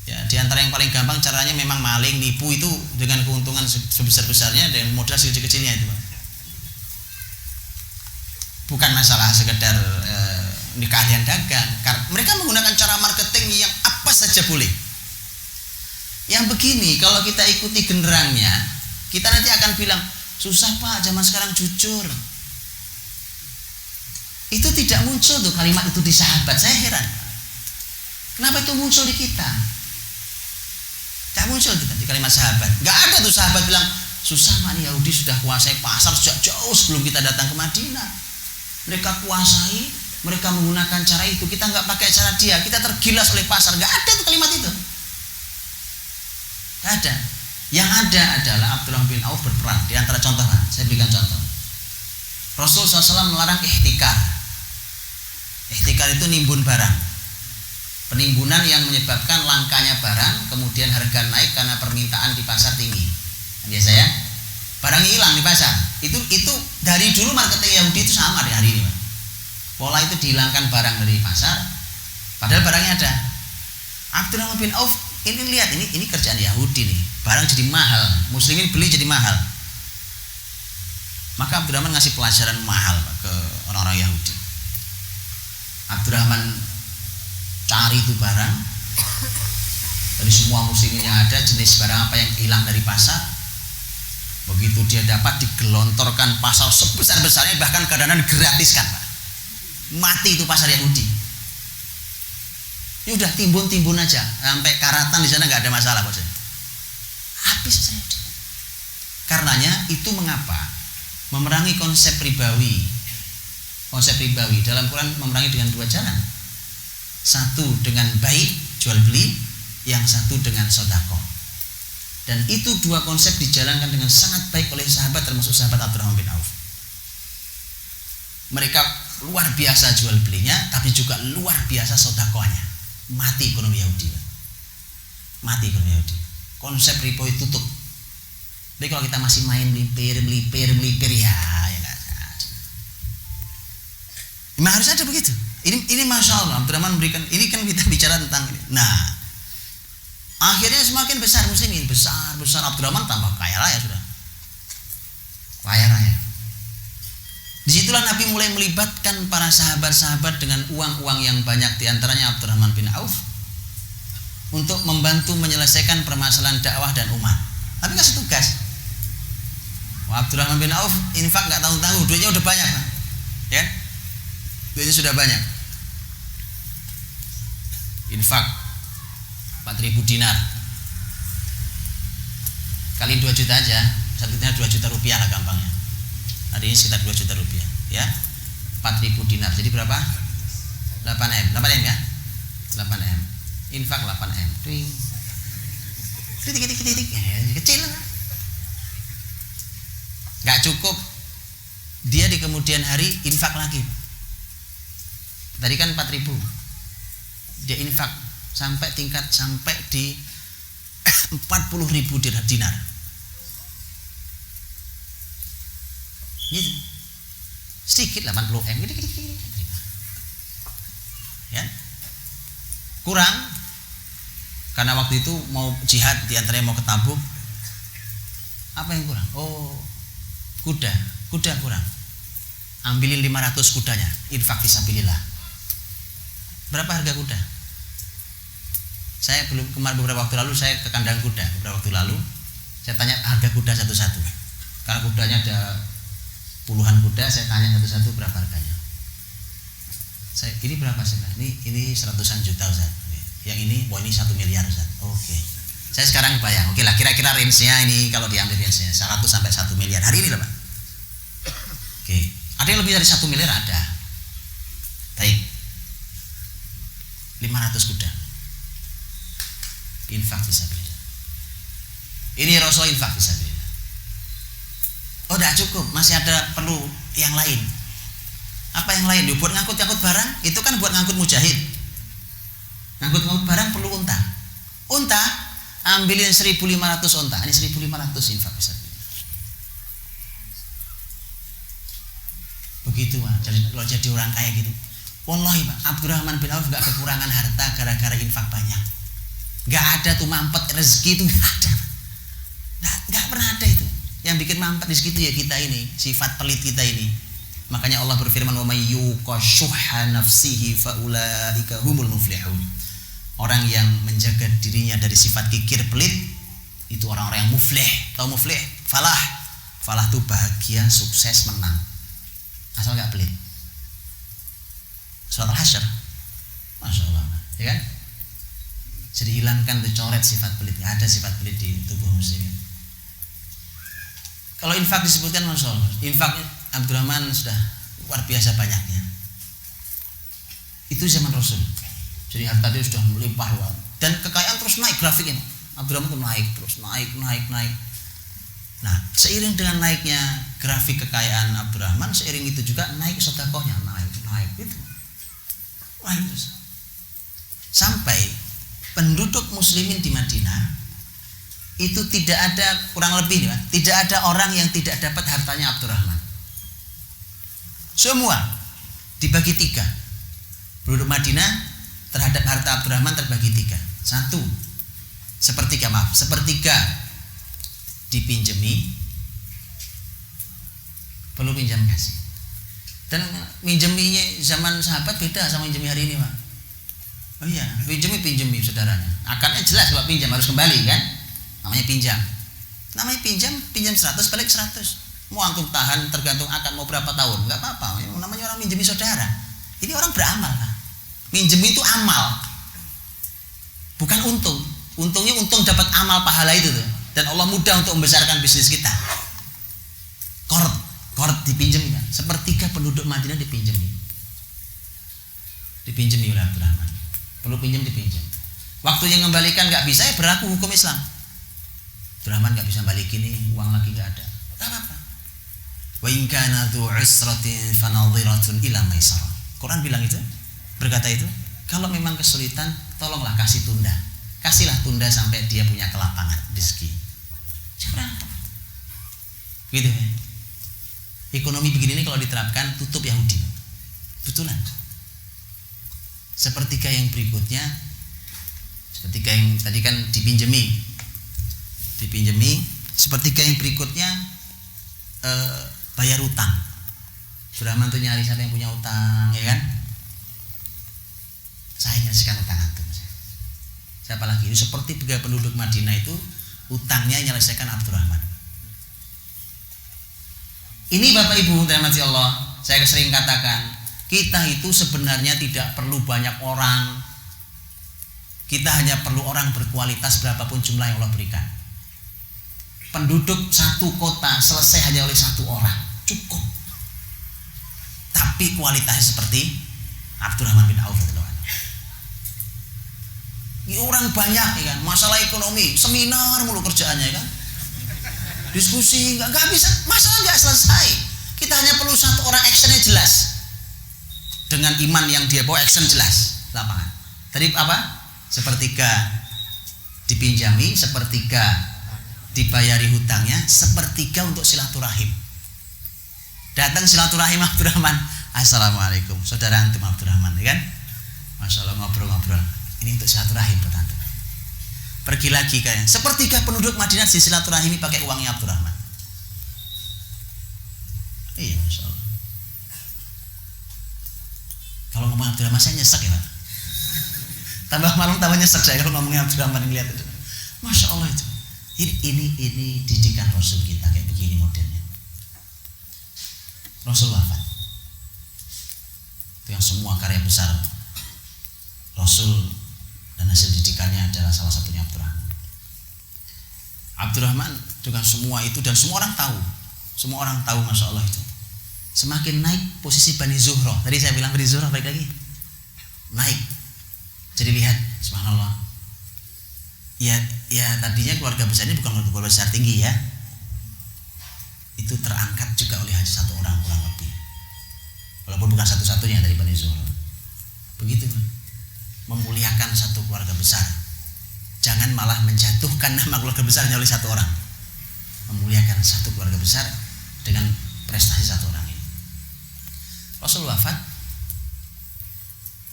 Ya, di antara yang paling gampang caranya memang maling, nipu itu dengan keuntungan sebesar-besarnya dengan modal sekecil-kecilnya itu, Pak. Bukan masalah sekedar keahlian dagang. Mereka menggunakan cara marketing yang apa saja boleh. Yang begini, kalau kita ikuti genderangnya, kita nanti akan bilang, susah Pak, zaman sekarang jujur. Itu tidak muncul tuh kalimat itu di sahabat. Saya heran. Kenapa itu muncul di kita? Tidak muncul di kalimat sahabat. Gak ada tuh sahabat bilang, susah Pak, Yahudi sudah kuasai pasar sejak jauh sebelum kita datang ke Madinah. Mereka kuasai, mereka menggunakan cara itu. Kita nggak pakai cara dia, kita tergilas oleh pasar. Gak ada tuh kalimat itu. Gak ada. Yang ada adalah Abdurrahman bin Auf berperang. Di antara contoh, saya berikan contoh. Rasul SAW melarang ihtikar. Ihtikar itu nimbun barang. Penimbunan yang menyebabkan langkanya barang, kemudian harga naik karena permintaan di pasar tinggi. Biasa ya, barang hilang di pasar. Itu dari dulu marketing Yahudi itu sama di hari ini, Pak. Pola itu dihilangkan barang dari pasar, padahal barangnya ada. Abdurrahman bin Auf ini lihat, ini kerjaan Yahudi nih. Barang jadi mahal, muslimin beli jadi mahal. Maka Abdurrahman ngasih pelajaran mahal, Pak, ke orang-orang Yahudi. Abdurrahman cari itu barang dari semua muslimin yang ada, jenis barang apa yang hilang dari pasar. Begitu dia dapat, digelontorkan pasar sebesar-besarnya, bahkan kadang-kadang digratiskan, Pak. Mati itu pasar Yahudi. Ya udah, timbun-timbun aja sampai karatan di sana, nggak ada masalah, Pak. Habis saya. Karenanya itu mengapa memerangi konsep ribawi, konsep ribawi. Dalam Quran memerangi dengan dua jalan. Satu dengan baik, jual beli, yang satu dengan sedekah. Dan itu dua konsep dijalankan dengan sangat baik oleh sahabat, termasuk sahabat Abdurrahman bin Auf. Mereka luar biasa jual belinya, tapi juga luar biasa sedekahnya. Mati ekonomi Yahudi. Mati ekonomi Yahudi. Konsep riba itu tutup. Tapi kalau kita masih main melipir ya nggak ada. Memang harus ada begitu. Ini masya Allah, Abdurrahman memberikan. Ini kan kita bicara tentang ini. Nah, akhirnya semakin besar muslimin, besar Abdurrahman tambah kaya raya sudah. Kaya raya. Disitulah Nabi mulai melibatkan para sahabat-sahabat dengan uang-uang yang banyak, diantaranya Abdurrahman bin Auf, untuk membantu menyelesaikan permasalahan dakwah dan umat. Tapi nggak setugas. Abdurrahman bin Auf infak nggak tanggung-tanggung, duitnya udah banyak, ya, duitnya sudah banyak. Infak 4.000 dinar kali 2 juta aja, satu dinar 2 juta rupiah lah gampangnya. Hari ini sekitar 2 juta rupiah, ya, 4.000 dinar, jadi berapa? 8M ya, 8M. Infak 8M, titik, kecil lah. Gak cukup, dia di kemudian hari infak lagi. Tadi kan 4.000, dia infak sampai di 40.000 dinar. Gitu. Sedikit 80M, gitu. Ya. Kurang karena waktu itu mau jihad, diantaranya mau ke Tabuk. Apa yang kurang? Oh, kuda kurang. Ambilin 500 kudanya, infak fisabilillah. Berapa harga kuda? Saya beberapa waktu lalu saya ke kandang kuda. Beberapa waktu lalu saya tanya harga kuda satu-satu. Karena kudanya ada puluhan kuda, saya tanya satu-satu berapa harganya. Ini berapa sih? Ini 100-an juta Ustaz. Yang ini, ini 1 miliar Ustaz. Oke. Saya sekarang bayang, oke lah, kira-kira range-nya ini kalau diambil range-nya 100 sampai 1 miliar hari ini lah Pak. Oke. Ada yang lebih dari 1 miliar ada. Baik. 500 kuda. Infak fisabilillah. Ini Rasul infak fisabilillah. Oh, tidak cukup, masih ada perlu yang lain. Apa yang lain? Buat ngangkut barang, itu kan buat ngangkut mujahid. Ngangkut barang perlu unta. Unta, ambilin 1.500 unta. Ini 1.500 infak fisabilillah. Begitu Pak. Kalau jadi orang kaya gitu. Wallahi Pak, Abdurrahman bin Auf gak kekurangan harta gara-gara infak banyak. Gak ada tuh mampet rezeki itu, gak ada. Gak pernah ada itu. Yang bikin mampet rezeki itu ya kita ini, sifat pelit kita ini. Makanya Allah berfirman, wa may yuqashuha nafsihi faulaika humul muflihun. Orang yang menjaga dirinya dari sifat kikir pelit itu orang-orang yang muflih. Tahu muflih? Falah. Falah itu bahagia, sukses, menang. Asal gak pelit. Surat Al-Hasyr. Masya Allah, ya kan? Jadi hilangkan tuh, coret sifat pelit. Gak ada sifat pelit di tubuh muslimin. Kalau infak disebutkan, Masya Allah, infaknya Abdurrahman sudah luar biasa banyaknya. Itu zaman Rasul. Jadi harta dia sudah melimpah ruah. Dan kekayaan terus naik grafiknya. Abdurrahman itu naik terus, naik. Nah, seiring dengan naiknya grafik kekayaan Abdurrahman, seiring itu juga naik sedekahnya, naik gitu. Naik terus. Sampai penduduk muslimin di Madinah itu tidak ada, kurang lebih nih, tidak ada orang yang tidak dapat hartanya Abdurrahman. Semua dibagi 3. Penduduk Madinah terhadap harta Abdurrahman terbagi 3. 1, sepertiga dipinjemi, perlu pinjam kasih. Dan pinjeminya zaman sahabat beda sama pinjemi hari ini Pak. Oh iya, pinjemi saudaranya. Akadnya jelas kalau pinjam harus kembali kan? Namanya pinjam. Pinjam 100 balik 100. Mau antum tahan tergantung akad mau berapa tahun, enggak apa-apa. Namanya orang pinjemi saudara. Ini orang beramal Pak. Pinjam itu amal. Bukan untung. Untungnya untung dapat amal pahala itu tuh. Dan Allah mudah untuk membesarkan bisnis kita. Qard dipinjemi kan? Sepertiga penduduk Madinah dipinjemi oleh Abdurrahman. Perlu dipinjam. Waktunya mengembalikan nggak bisa, ya berlaku hukum Islam. Abdurrahman nggak bisa balikin, ini uang lagi nggak ada. Nggak apa-apa. Wa in kana dzu usratin fanadhiratun ila maisarah. Quran bilang itu, berkata itu, kalau memang kesulitan, tolonglah kasih tunda. Kasihlah tunda sampai dia punya kelapangan rezeki. Jangan. Gitu ya. Ekonomi begini kalau diterapkan tutup Yahudi. Betulan. Sepertiga yang berikutnya, sepertiga yang tadi kan dipinjemi, sepertiga yang berikutnya bayar utang. Abdurrahman tuh nyari siapa yang punya utang, ya kan? Saya nyelesaikan utang antum. Siapa lagi? Itu seperti tiga penduduk Madinah itu utangnya nyelesaikan Abdurrahman. Ini Bapak Ibu dirahmati Allah, saya sering katakan, kita itu sebenarnya tidak perlu banyak orang. Kita hanya perlu orang berkualitas berapapun jumlah yang Allah berikan. Penduduk satu kota selesai hanya oleh satu orang, cukup. Tapi kualitasnya seperti Abdurrahman bin Auf. Ini orang banyak ya kan, masalah ekonomi, seminar mulu kerjaannya kan. Diskusi nggak bisa, masalah nggak selesai. Kita hanya perlu satu orang, actionnya jelas. Dengan iman yang dia bawa, action jelas lapangan. Tadi apa? Sepertiga dipinjami, sepertiga dibayari hutangnya, sepertiga untuk silaturahim. Datang silaturahim Abdurrahman, assalamualaikum, saudara antum Abdurrahman, ya kan? Masya Allah, ngobrol-ngobrol. Ini untuk silaturahim buat antum. Pergi lagi kayaknya. Sepertiga penduduk Madinah di silaturahimi pakai uangnya Abdurrahman. Iya, Masya Allah. Kalau ngomong Abdurrahman saya nyesek ya Pak. Tambah malam tambah nyesek saya kalau ngomongin Abdurrahman yang lihat itu. Masya Allah itu. Ini didikan Rasul kita kayak begini modelnya. Rasul wafat. Itu yang semua karya besar Rasul dan hasil didikannya adalah salah satunya Abdurrahman. Abdurrahman dengan semua itu dan semua orang tahu, Masya Allah itu. Semakin naik posisi Bani Zuhra. Tadi saya bilang Bani Zuhra baik lagi. Naik. Jadi lihat, subhanallah. Ya tadinya keluarga besar ini bukan keluarga besar tinggi ya. Itu terangkat juga oleh haji satu orang kurang lebih. Walaupun bukan satu-satunya dari Bani Zuhra. Begitu. Memuliakan satu keluarga besar. Jangan malah menjatuhkan nama keluarga besarnya oleh satu orang. Memuliakan satu keluarga besar dengan prestasi satu orang ini. Rasul wafat,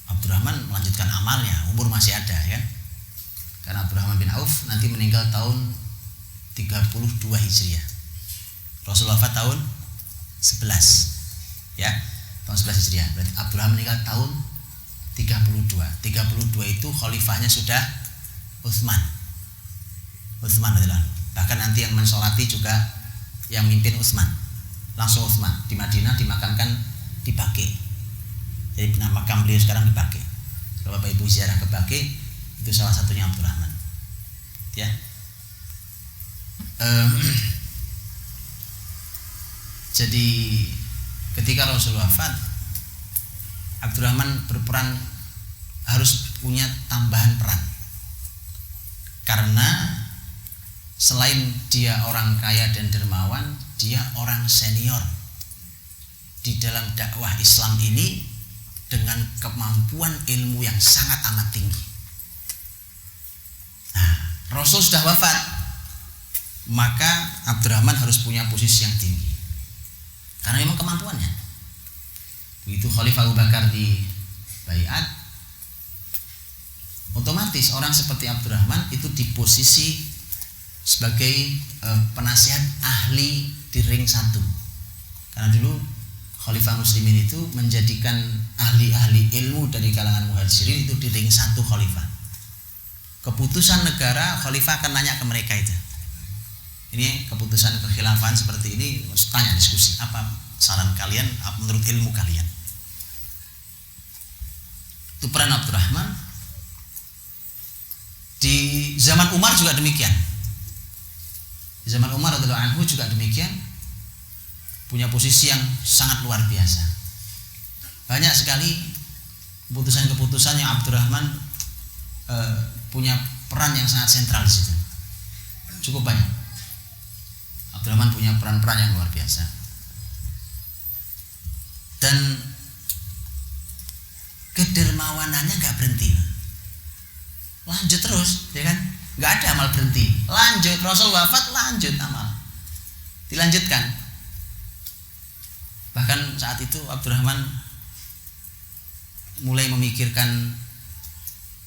Abdurrahman melanjutkan amalnya, umur masih ada ya. Karena Abdurrahman bin Auf nanti meninggal tahun 32 Hijriah. Rasul wafat tahun 11 ya, tahun 11 Hijriah. Berarti Abdurrahman meninggal tahun 32 itu khalifahnya sudah Utsman radhiyallahu. Bahkan nanti yang mensolati juga yang mimpin Utsman, langsung Utsman di Madinah dimakamkan di Baqi. Jadi nama makam beliau sekarang di Baqi. Kalau Bapak Ibu ziarah ke Baqi, itu salah satunya Abdurrahman ya. Jadi ketika Rasul wafat, Abdurrahman berperan, harus punya tambahan peran. Karena selain dia orang kaya dan dermawan, dia orang senior di dalam dakwah Islam ini dengan kemampuan ilmu yang sangat amat tinggi. Nah, Rasul sudah wafat, maka Abdurrahman harus punya posisi yang tinggi karena memang kemampuannya. Begitu Khalifah Abu Bakar di baiat, otomatis orang seperti Abdurrahman itu di posisi sebagai penasihat ahli di ring satu. Karena dulu Khalifah Muslimin itu menjadikan ahli-ahli ilmu dari kalangan muhajirin itu di ring satu Khalifah. Keputusan negara Khalifah akan nanya ke mereka itu. Ini keputusan kekhilafan seperti ini, tanya diskusi apa saran kalian menurut ilmu kalian. Itu peran Abdurrahman. Di zaman Umar juga demikian. Di zaman Umar radhiyallahu anhu juga demikian. punya posisi yang sangat luar biasa. Banyak sekali keputusan-keputusan yang Abdurrahman punya peran yang sangat sentral di situ. Cukup banyak. Abdurrahman punya peran-peran yang luar biasa. Dan kedermawanannya nggak berhenti, lanjut terus, ya kan? Nggak ada amal berhenti, lanjut. Rasul wafat, lanjut amal, dilanjutkan. Bahkan saat itu Abdurrahman mulai memikirkan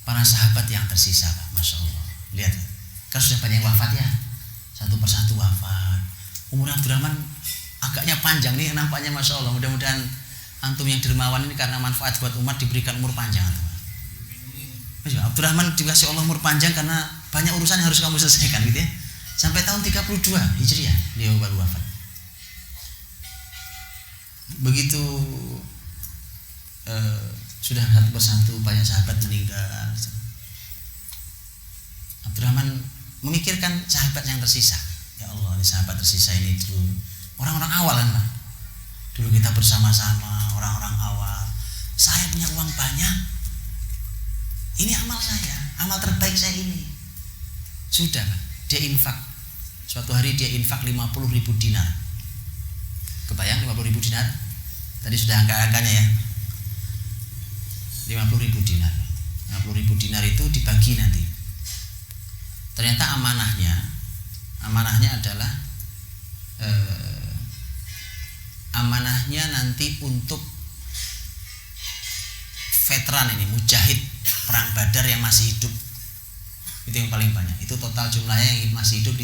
para sahabat yang tersisa, Pak. Masya Allah, lihat, kan sudah banyak yang wafat ya, satu persatu wafat. Umur Abdurrahman agaknya panjang nih nampaknya, Masya Allah. Mudah-mudahan antum yang dermawan ini karena manfaat buat umat diberikan umur panjang. Abdurrahman dikasih Allah umur panjang karena banyak urusan yang harus kamu selesaikan gitu ya. Sampai tahun 32 Hijriah dia baru wafat. Begitu sudah satu persatu banyak sahabat meninggal, Abdurrahman memikirkan sahabat yang tersisa. Ya Allah, ini sahabat tersisa ini dulu orang-orang awal kan, Pak. Dulu kita bersama-sama, orang-orang awal. Saya punya uang banyak. Ini amal saya, amal terbaik saya ini. Sudah, Pak. Dia infak. Suatu hari dia infak 50.000 dinar. Kebayang 50.000 dinar? Tadi sudah angka-angkanya ya. 50.000 dinar. 50.000 dinar itu dibagi nanti. Ternyata amanahnya adalah amanahnya nanti untuk veteran ini, mujahid perang Badar yang masih hidup. Itu yang paling banyak. Itu total jumlahnya yang masih hidup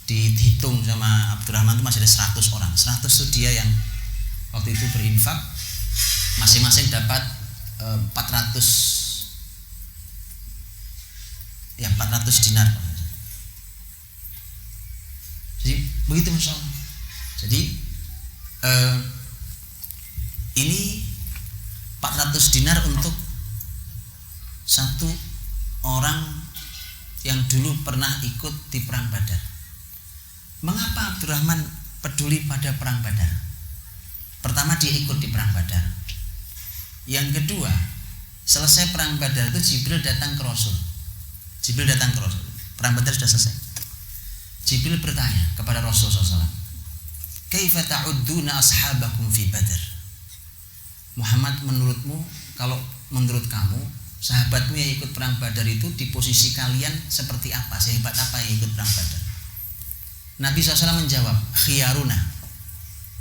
dihitung sama Abdurrahman itu masih ada 100 orang. 100 itu dia yang waktu itu berinfak, masing-masing dapat 400 dinar. Jadi begitu, Masya Allah. Jadi ini 400 dinar untuk satu orang yang dulu pernah ikut di perang Badar. Mengapa Abdurrahman peduli pada perang Badar? Pertama, dia ikut di perang Badar. Yang kedua, selesai perang Badar itu Jibril datang ke Rasul. Perang Badar sudah selesai. Jibril bertanya kepada Rasul SAW, "Kaifa ta'udduna ashabakum fi Badar?" Muhammad, menurut kamu sahabatmu yang ikut perang Badar itu di posisi kalian seperti apa? Sehebat apa yang ikut perang Badar? Nabi SAW menjawab, "Khiyaruna."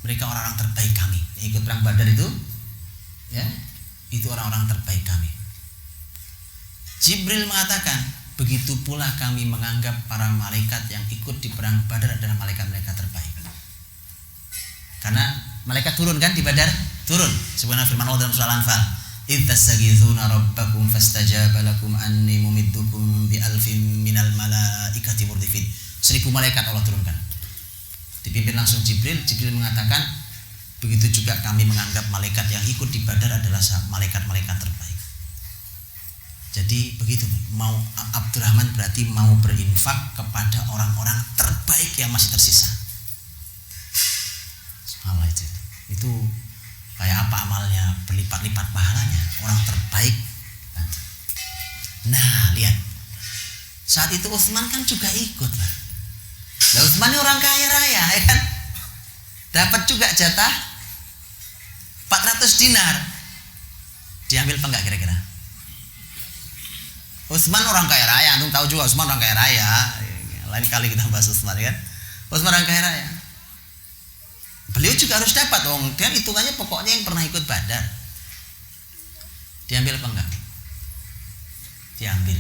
Mereka orang-orang terbaik kami yang ikut perang Badar itu, ya, itu orang-orang terbaik kami. Jibril mengatakan, begitu pula kami menganggap para malaikat yang ikut di perang Badar adalah malaikat-malaikat terbaik. Karena malaikat turun kan di Badar, turun. Sebagaimana firman Allah dalam surah Al-Anfal, "Idz tastaghitsuna rabbakum fastajaba lakum anni mumiddukum bi alfin minal malaikati murdifin." 1000 malaikat Allah turunkan. Dipimpin langsung Jibril. Jibril mengatakan, begitu juga kami menganggap malaikat yang ikut di Badar adalah malaikat-malaikat terbaik. Jadi begitu, mau Abdurrahman berarti mau berinfak kepada orang-orang terbaik yang masih tersisa. Subhanallah, itu kayak apa amalnya, berlipat-lipat pahalanya, orang terbaik. Nah, lihat, saat itu Utsman kan juga ikut lah. Nah, Utsman ini orang kaya raya, ya kan? Dapat juga jatah 400 dinar. Diambil apa enggak kira-kira? Utsman orang kaya raya, antum tahu juga Utsman orang kaya raya. Lain kali kita bahas Utsman, kan? Utsman orang kaya raya. Beliau juga harus dapat, kan hitungannya pokoknya yang pernah ikut Badar. Diambil apa enggak? Diambil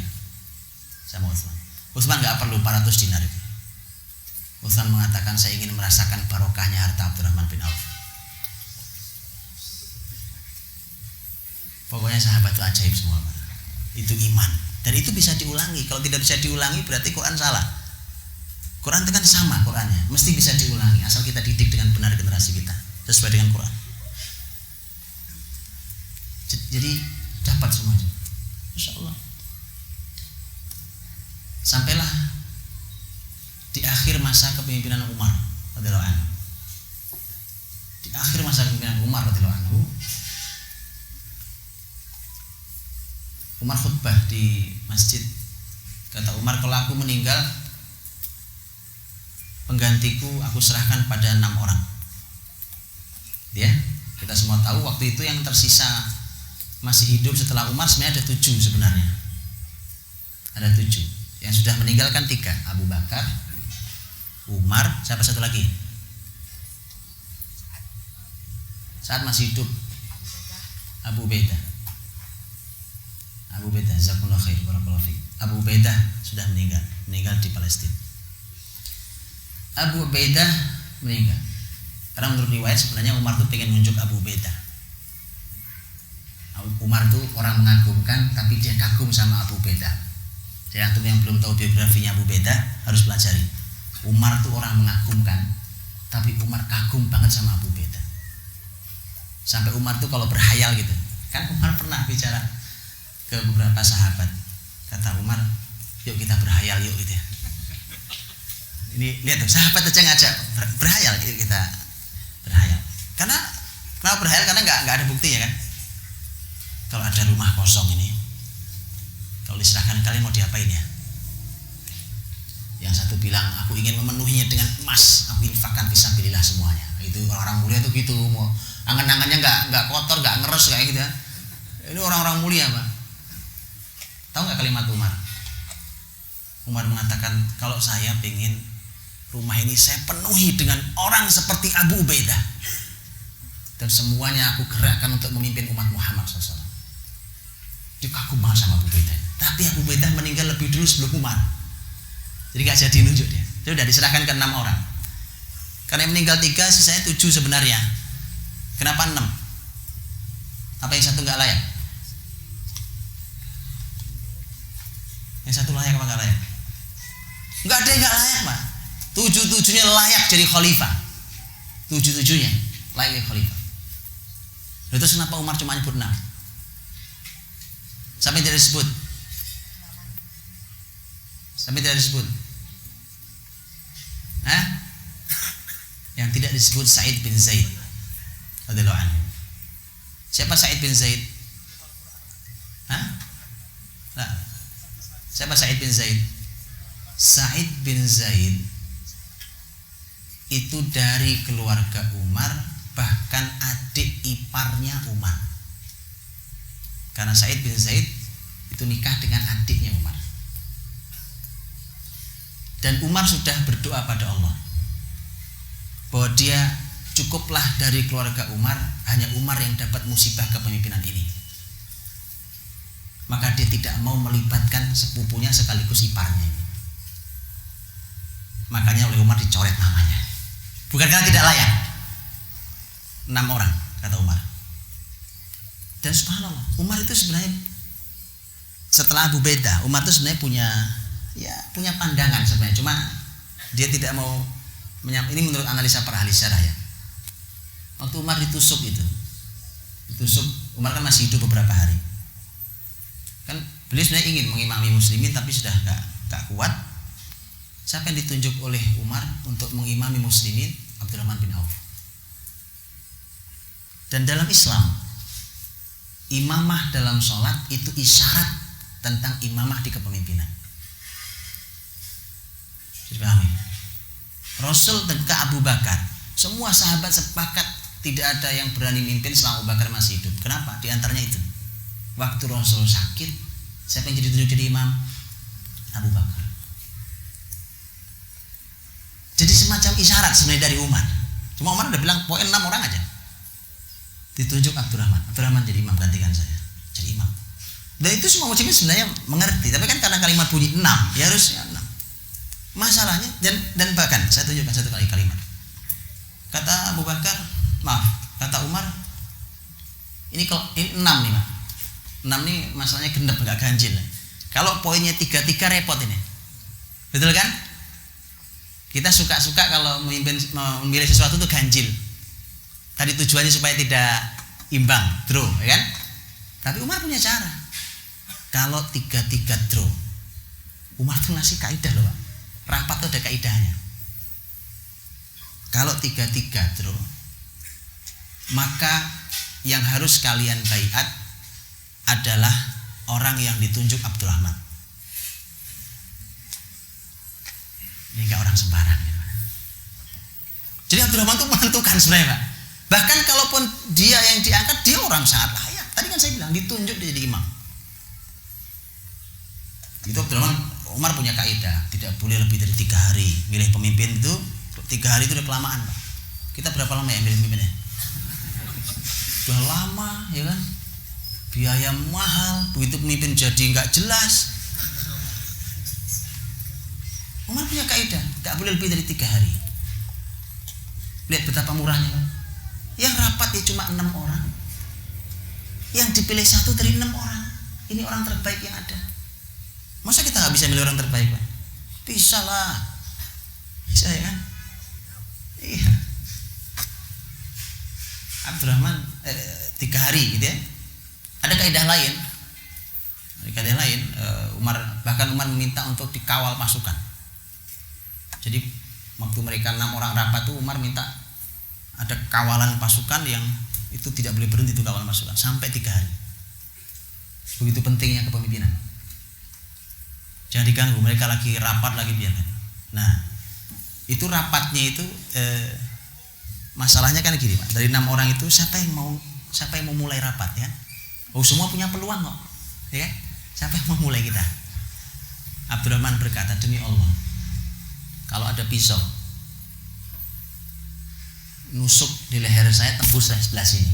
sama Utsman. Utsman enggak perlu 400 dinar itu. Utsman mengatakan, saya ingin merasakan barokahnya harta Abdurrahman bin Auf. Pokoknya sahabat itu ajaib semua, Pak. Itu iman. Dan itu bisa diulangi. Kalau tidak bisa diulangi berarti Quran salah. Quran itu kan sama Qurannya, mesti bisa diulangi asal kita didik dengan benar generasi kita sesuai dengan Quran. Jadi dapat semuanya, Insya Allah. Sampailah di akhir masa kepemimpinan Umar radhiyallahu anhu. Di akhir masa kepemimpinan Umar radhiyallahu anhu, Umar khutbah di masjid. Kata Umar, kalau aku meninggal, penggantiku aku serahkan pada 6 orang. Ya, kita semua tahu waktu itu yang tersisa masih hidup setelah Umar sebenarnya ada 7 sebenarnya. Ada 7. Yang sudah meninggal kan 3, Abu Bakar, Umar, siapa satu lagi? Saat masih hidup Abu Ubaidah. Abu Ubaidah, jazakumullah khair, barakallahu fiik. Abu Ubaidah sudah meninggal di Palestina. Abu Ubaidah meninggal. Karena menurut riwayat sebenarnya Umar tuh pengen nunjuk Abu Ubaidah. Umar tuh orang mengagumkan, tapi dia kagum sama Abu Ubaidah. Jadi antum yang belum tahu biografinya Abu Ubaidah harus pelajari. Umar tuh orang mengagumkan, tapi Umar kagum banget sama Abu Ubaidah. Sampai Umar tuh kalau berhayal gitu, kan Umar pernah bicara ke beberapa sahabat. Kata Umar, yuk kita berhayal yuk gitu ya. Ini lihat tuh, sahabat aja ngajak berhayal, yuk kita berhayal. Kenapa berhayal? Karena nggak ada buktinya kan. Kalau ada rumah kosong ini, kalau diserahkan kalian mau diapain ya? Yang satu bilang, aku ingin memenuhinya dengan emas, aku infakkan fisabilillah semuanya. Itu orang mulia tuh gitu, mau angan-angannya nggak kotor, nggak ngeres kayak gitu ya. Ini orang-orang mulia Pak. Tahu nggak kalimat Umar? Umar mengatakan, kalau saya pengen rumah ini saya penuhi dengan orang seperti Abu Ubaidah, dan semuanya aku gerakkan untuk memimpin umat Muhammad SAW. Dia kagum banget sama Abu Ubaidah. Tapi Abu Ubaidah meninggal lebih dulu sebelum Umar. Jadi gak jadi nunjuk dia. Dia udah diserahkan ke 6 orang. Karena yang meninggal 3, sisanya 7 sebenarnya. Kenapa 6? Apa yang satu gak layak? Yang satu layak apa gak layak? Gak ada yang gak layak Pak. 7-7-nya layak jadi khalifah. 7-7-nya layak jadi khalifah. Terus kenapa Umar cuma nyebut 6? Sampai tidak disebut. Sampai tidak disebut. Hah? Yang tidak disebut Sa'id bin Zaid radhiyallahu anhu. Siapa Sa'id bin Zaid? Hah? Nah. Siapa Sa'id bin Zaid? Sa'id bin Zaid itu dari keluarga Umar, bahkan adik iparnya Umar. Karena Sa'id bin Zaid itu nikah dengan adiknya Umar. Dan Umar sudah berdoa pada Allah bahwa dia cukuplah dari keluarga Umar, hanya Umar yang dapat musibah kepemimpinan ini. Maka dia tidak mau melibatkan sepupunya sekaligus iparnya ini. Makanya oleh Umar dicoret namanya. Bukan karena tidak layak. 6 orang kata Umar. Dan subhanallah, Umar itu sebenarnya setelah Abu Ubaidah, Umar itu sebenarnya punya pandangan sebenarnya. Cuma dia tidak mau ini menurut analisa para ahli sejarah ya. Waktu Umar ditusuk, Umar kan masih hidup beberapa hari. Kan beliau sebenarnya ingin mengimami muslimin tapi sudah gak kuat. Siapa yang ditunjuk oleh Umar untuk mengimami muslimin? Abdurrahman bin Auf. Dan dalam Islam, imamah dalam sholat itu isyarat tentang imamah di kepemimpinan. Dipahami? Rasul dan ke Abu Bakar, semua sahabat sepakat tidak ada yang berani mimpin selama Abu Bakar masih hidup. Kenapa? Di antaranya itu, waktu Rasul sakit, siapa yang ditunjuk jadi imam? Abu Bakar. Jadi semacam isyarat sebenarnya dari Umar. Cuma Umar udah bilang pokoknya 6 orang aja. Ditunjuk Abdurrahman jadi imam, gantikan saya jadi imam. Dan itu semua muslimin sebenarnya mengerti, tapi kan karena kalimat bunyi 6, ya harusnya 6. Masalahnya dan bahkan saya tunjukkan satu kali kalimat. Kata Abu Bakar, kata Umar, ini 6 nih Pak. 6 nih masalahnya genep, enggak ganjil. Kalau poinnya 3 repot ini. Betul kan? Kita suka-suka kalau memilih sesuatu itu ganjil. Tadi tujuannya supaya tidak imbang, draw, ya kan? Tapi Umar punya cara. Kalau 3 draw, Umar tuh ngasih kaidah loh Pak. Rapat tuh ada kaidahnya. Kalau 3 draw, maka yang harus kalian baiat adalah orang yang ditunjuk Abdurrahman. Ini enggak orang sembarang. Jadi Abdurrahman itu menentukan sebenarnya, Pak. Bahkan kalaupun dia yang diangkat, dia orang sangat layak. Tadi kan saya bilang ditunjuk dia jadi imam. Itu Abdurrahman, Umar punya kaidah, tidak boleh lebih dari 3 hari. Milih pemimpin itu 3 hari itu udah kelamaan, Pak. Kita berapa lama ya milih pemimpinnya? Udah lama, ya kan? Biaya mahal, begitu pemimpin jadi nggak jelas. Umar punya kaidah, tidak boleh lebih dari 3 hari. Lihat betapa murahnya, Pak. Yang rapat ya cuma 6 orang. Yang dipilih 1 dari 6 orang. Ini orang terbaik yang ada. Masa kita nggak bisa milih orang terbaik, Pak? Bisa lah. Bisa ya kan? Iya. Abdurrahman 3 hari gitu ya. Ada kaidah lain. Bahkan Umar meminta untuk dikawal pasukan. Jadi waktu mereka 6 orang rapat tuh Umar minta ada kawalan pasukan yang itu tidak boleh berhenti itu kawalan pasukan sampai 3 hari. Begitu pentingnya kepemimpinan. Jangan diganggu, mereka lagi rapat lagi biarkan. Nah, itu rapatnya itu masalahnya kan gini, Pak. Dari 6 orang itu siapa yang mau mulai rapat ya? Oh, semua punya peluang kok. Ya. Siapa yang mau mulai kita? Abdurrahman berkata, "Demi Allah, kalau ada pisau nusuk di leher saya tembus sebelah sini,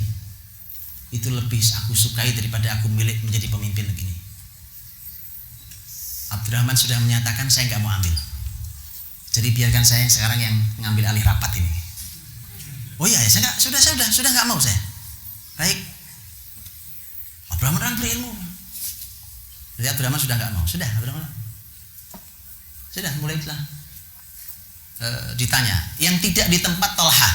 itu lebih aku sukai daripada aku milik menjadi pemimpin begini." Abdurrahman sudah menyatakan saya nggak mau ambil. Jadi biarkan saya sekarang yang ngambil alih rapat ini. Oh iya, saya sudah nggak mau saya. Baik. Abdurrahman orang berilmu. Jadi Abdurrahman sudah nggak mau. Sudah mulailah ditanya. Yang tidak di tempat Talha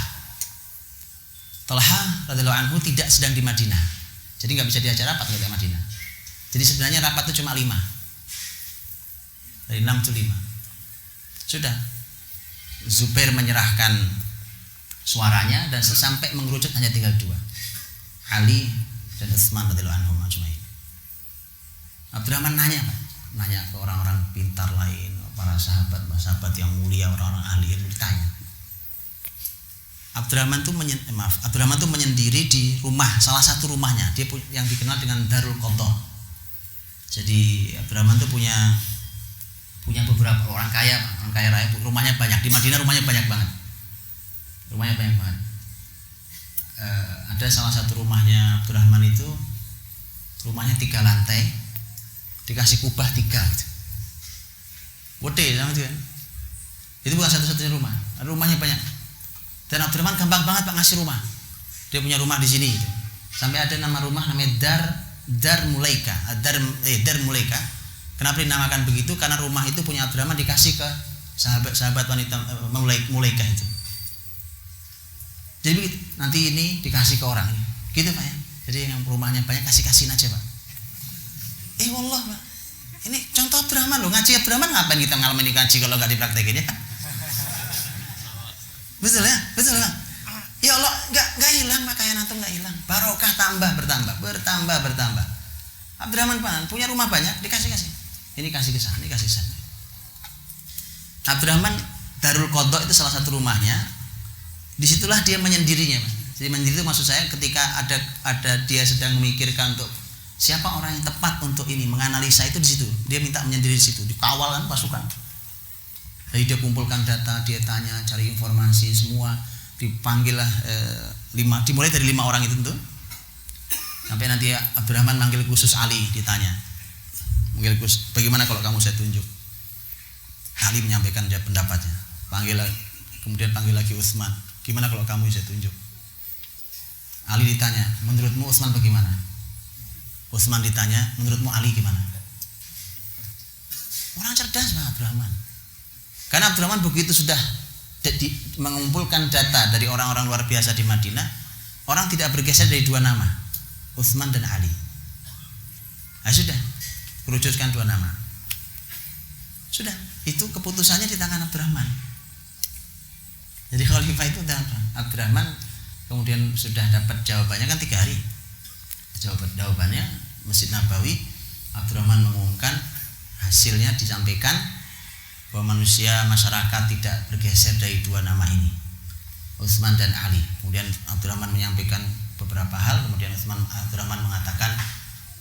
radhiyallahu anhu tidak sedang di Madinah. Jadi nggak bisa diajak rapat di Madinah. Jadi sebenarnya rapat itu cuma 5. Dari 6 itu 5. Sudah. Zubair menyerahkan suaranya dan sampai mengerucut hanya tinggal 2. Ali dan Utsman radhiyallahu anhum ajmain. Abdurrahman nanya ke orang-orang pintar lain, para sahabat yang mulia, orang-orang ahli ilmu ditanya. Abdurrahman tuh menyendiri di rumah, salah satu rumahnya, dia yang dikenal dengan Darul Qadha. Jadi Abdurrahman tuh punya beberapa orang kaya raya, rumahnya banyak di Madinah, rumahnya banyak banget. Ada salah satu rumahnya Abdurrahman itu rumahnya 3 lantai, dikasih kubah 3 gitu. Wede sama itu kan. Itu bukan satu-satunya rumah, rumahnya banyak. Dan Abdurrahman gampang banget Pak ngasih rumah. Dia punya rumah di sini gitu. Sampai ada nama rumah namanya Dar Mulaika. Dar Mulaika. Kenapa dinamakan begitu? Karena rumah itu punya Abdurrahman dikasih ke sahabat wanita Mulaika itu. Jadi begitu, nanti ini dikasih ke orang gitu Pak ya. Jadi yang rumahnya banyak kasih-kasihin aja Pak. Wallah Pak, ini contoh Abdurrahman loh. Ngaji Abdurrahman ngapain kita ngalamin ngaji kalau nggak dipraktekin ya? Betul Pak. Ya Allah, nggak hilang Pak, kayak antum nggak hilang. Barokah bertambah. Abdurrahman Pak punya rumah banyak, dikasih. Ini kasih ke sana. Abdurrahman Darul Qadha itu salah satu rumahnya. Disitulah dia menyendirinya, Mas. Jadi menyendiri itu maksud saya ketika ada dia sedang memikirkan untuk siapa orang yang tepat untuk ini, menganalisa itu di situ. Dia minta menyendiri di situ, dikawal kan pasukan. Jadi dia kumpulkan data, dia tanya, cari informasi semua, dipanggil lah dimulai dari 5 orang itu tuh. Sampai nanti Abdurrahman manggil khusus Ali, ditanya. Bagaimana kalau kamu saya tunjuk? Ali menyampaikan dia pendapatnya. Kemudian panggil lagi Utsman. Gimana kalau kamu saya tunjuk? Ali ditanya, menurutmu Utsman bagaimana? Utsman ditanya, menurutmu Ali gimana? Orang cerdas Pak Abdurrahman. Karena Abdurrahman begitu sudah mengumpulkan data dari orang-orang luar biasa di Madinah, orang tidak bergeser dari 2 nama, Utsman dan Ali. Nah, sudah kerucutkan 2 nama. Sudah, itu keputusannya di tangan Abdurrahman. Jadi khalifah itu Abdurrahman kemudian sudah dapat jawabannya kan 3 hari. Jawabannya Masjid Nabawi, Abdurrahman mengumumkan hasilnya, disampaikan bahwa masyarakat tidak bergeser dari 2 nama ini, Utsman dan Ali. Kemudian Abdurrahman menyampaikan beberapa hal, kemudian Abdurrahman mengatakan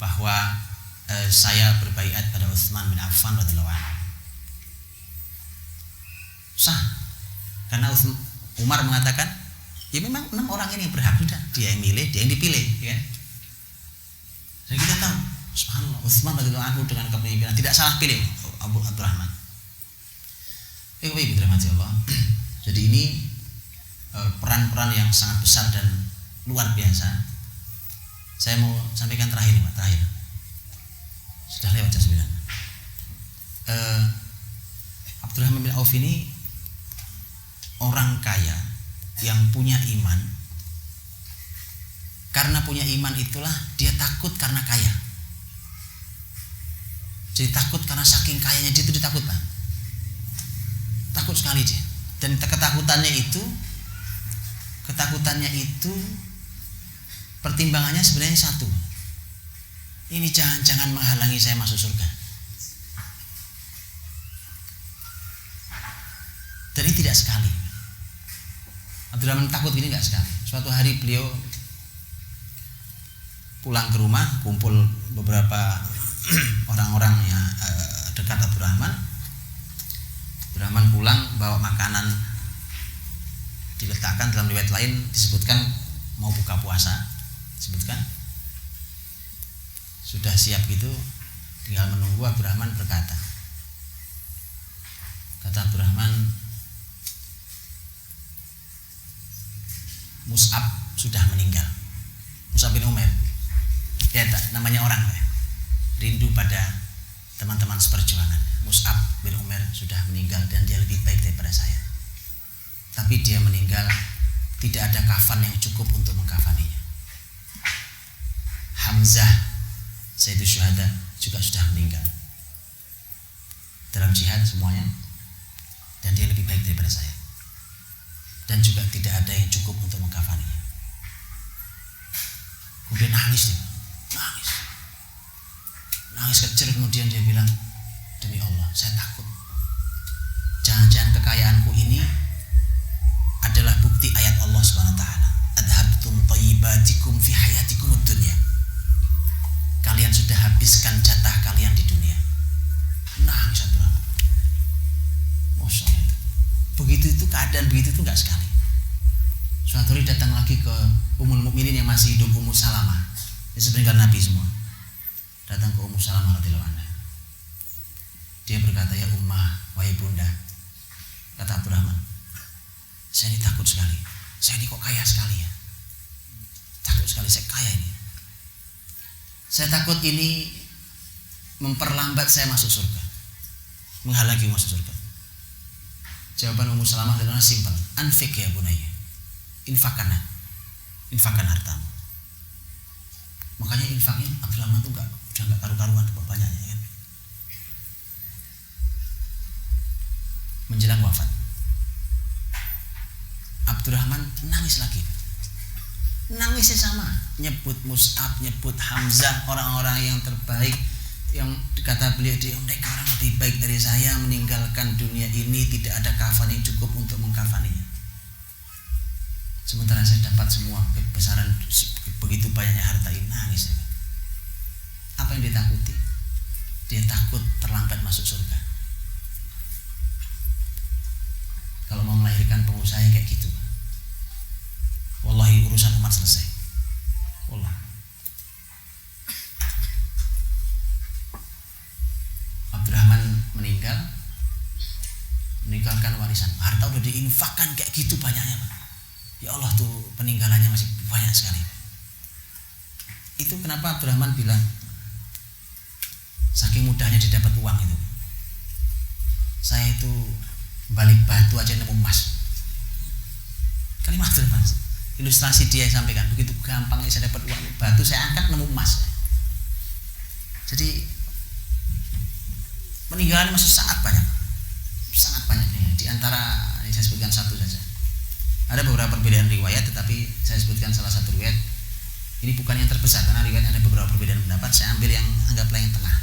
bahwa saya berbaiat pada Utsman bin Affan radhiyallahu anhu. Sah, karena Umar mengatakan ya memang 6 orang ini yang berhak, sudah dia yang milih, dia yang dipilih, ya. Dan kita tahu, subhanallah, Utsman radhiyallahu anhu dengan kepemimpinan tidak salah pilih Abdurrahman. Ibu dirahmati Allah. Jadi ini peran-peran yang sangat besar dan luar biasa. Saya mau sampaikan terakhir, Pak, terakhir. Sudah lewat jam 9. Abdurrahman bin Auf ini orang kaya yang punya iman. Karena punya iman itulah dia takut karena kaya. Jadi takut karena saking kayanya dia itu ditakut, Pak. Takut sekali dia. Dan ketakutannya itu pertimbangannya sebenarnya satu. Ini jangan-jangan menghalangi saya masuk surga. Dan ini tidak sekali. Abdurrahman takut ini enggak sekali. Suatu hari beliau pulang ke rumah, kumpul beberapa orang-orang yang dekat Abdurrahman. Abdurrahman pulang bawa makanan, diletakkan. Dalam riwayat lain disebutkan mau buka puasa, disebutkan sudah siap gitu, tinggal menunggu. Abdurrahman berkata, kata Abdurrahman, Mus'ab sudah meninggal. Mus'ab bin Umair, ya namanya orang, ya, rindu pada teman-teman seperjuangan. Mus'ab bin Umair sudah meninggal dan dia lebih baik daripada saya. Tapi dia meninggal tidak ada kafan yang cukup untuk mengkafaninya. Hamzah Sayyidus Syuhada juga sudah meninggal dalam jihad semuanya, dan dia lebih baik daripada saya, dan juga tidak ada yang cukup untuk mengkafaninya. Kemudian nangis dia, nangis kecil. Kemudian dia bilang, demi Allah saya takut jangan-jangan kekayaanku ini adalah bukti ayat Allah Subhanahu wa taala, adhabtum thayyibatikum fi hayatikum ad-dunya. Kalian sudah habiskan jatah kalian di dunia. Nangis Abdurrahman. Masya Allah. Begitu itu keadaan, begitu itu enggak sekali. Suatu hari datang lagi ke Ummul Mukminin yang masih hidup, Ummu Salamah. Ini sepeninggal Nabi semua. Datang ke Ummu Salamah radhiyallahu anha. Dia berkata, ya Ummah, wahai bunda, kata Abdurrahman, saya ini takut sekali. Saya ini kok kaya sekali ya. Takut sekali, saya kaya ini. Saya takut ini memperlambat saya masuk surga, menghalangi masuk surga. Jawaban Ummu Salamah adalah simpel, anfik ya bunaya, infakkan hartamu. Makanya infaknya Abdurrahman itu udah nggak karu-karuan banyaknya, kan. Menjelang wafat, Abdurrahman nangis lagi. Nangisnya sama, nyebut Mus'ab, nyebut Hamzah, orang-orang yang terbaik, yang kata beliau, mereka orang lebih baik dari saya, meninggalkan dunia ini tidak ada kafan yang cukup untuk mengkafaninya. Sementara saya dapat semua kebesaran begitu banyaknya harta ini. Nangis ya. Apa yang ditakuti? Dia takut terlambat masuk surga. Kalau mau melahirkan pengusaha yang kayak gitu, wallahi urusan umat selesai. Wallah. Abdurrahman meninggalkan warisan. Harta udah diinfakkan kayak gitu banyaknya, Pak. Ya Allah, tuh peninggalannya masih banyak sekali. Itu kenapa Abdurrahman bilang saking mudahnya didapat uang itu. Saya itu balik batu aja nemu emas. Kalimat Abdurrahman, ilustrasi dia sampaikan, begitu gampangnya saya dapat uang, batu saya angkat nemu emas. Jadi peninggalan masih sangat banyak nih. Di antara ini saya sebutkan satu saja. Ada beberapa perbedaan riwayat, tetapi saya sebutkan salah satu riwayat. Ini bukan yang terbesar karena riwayat ada beberapa perbedaan pendapat. Saya ambil yang anggaplah yang tengah.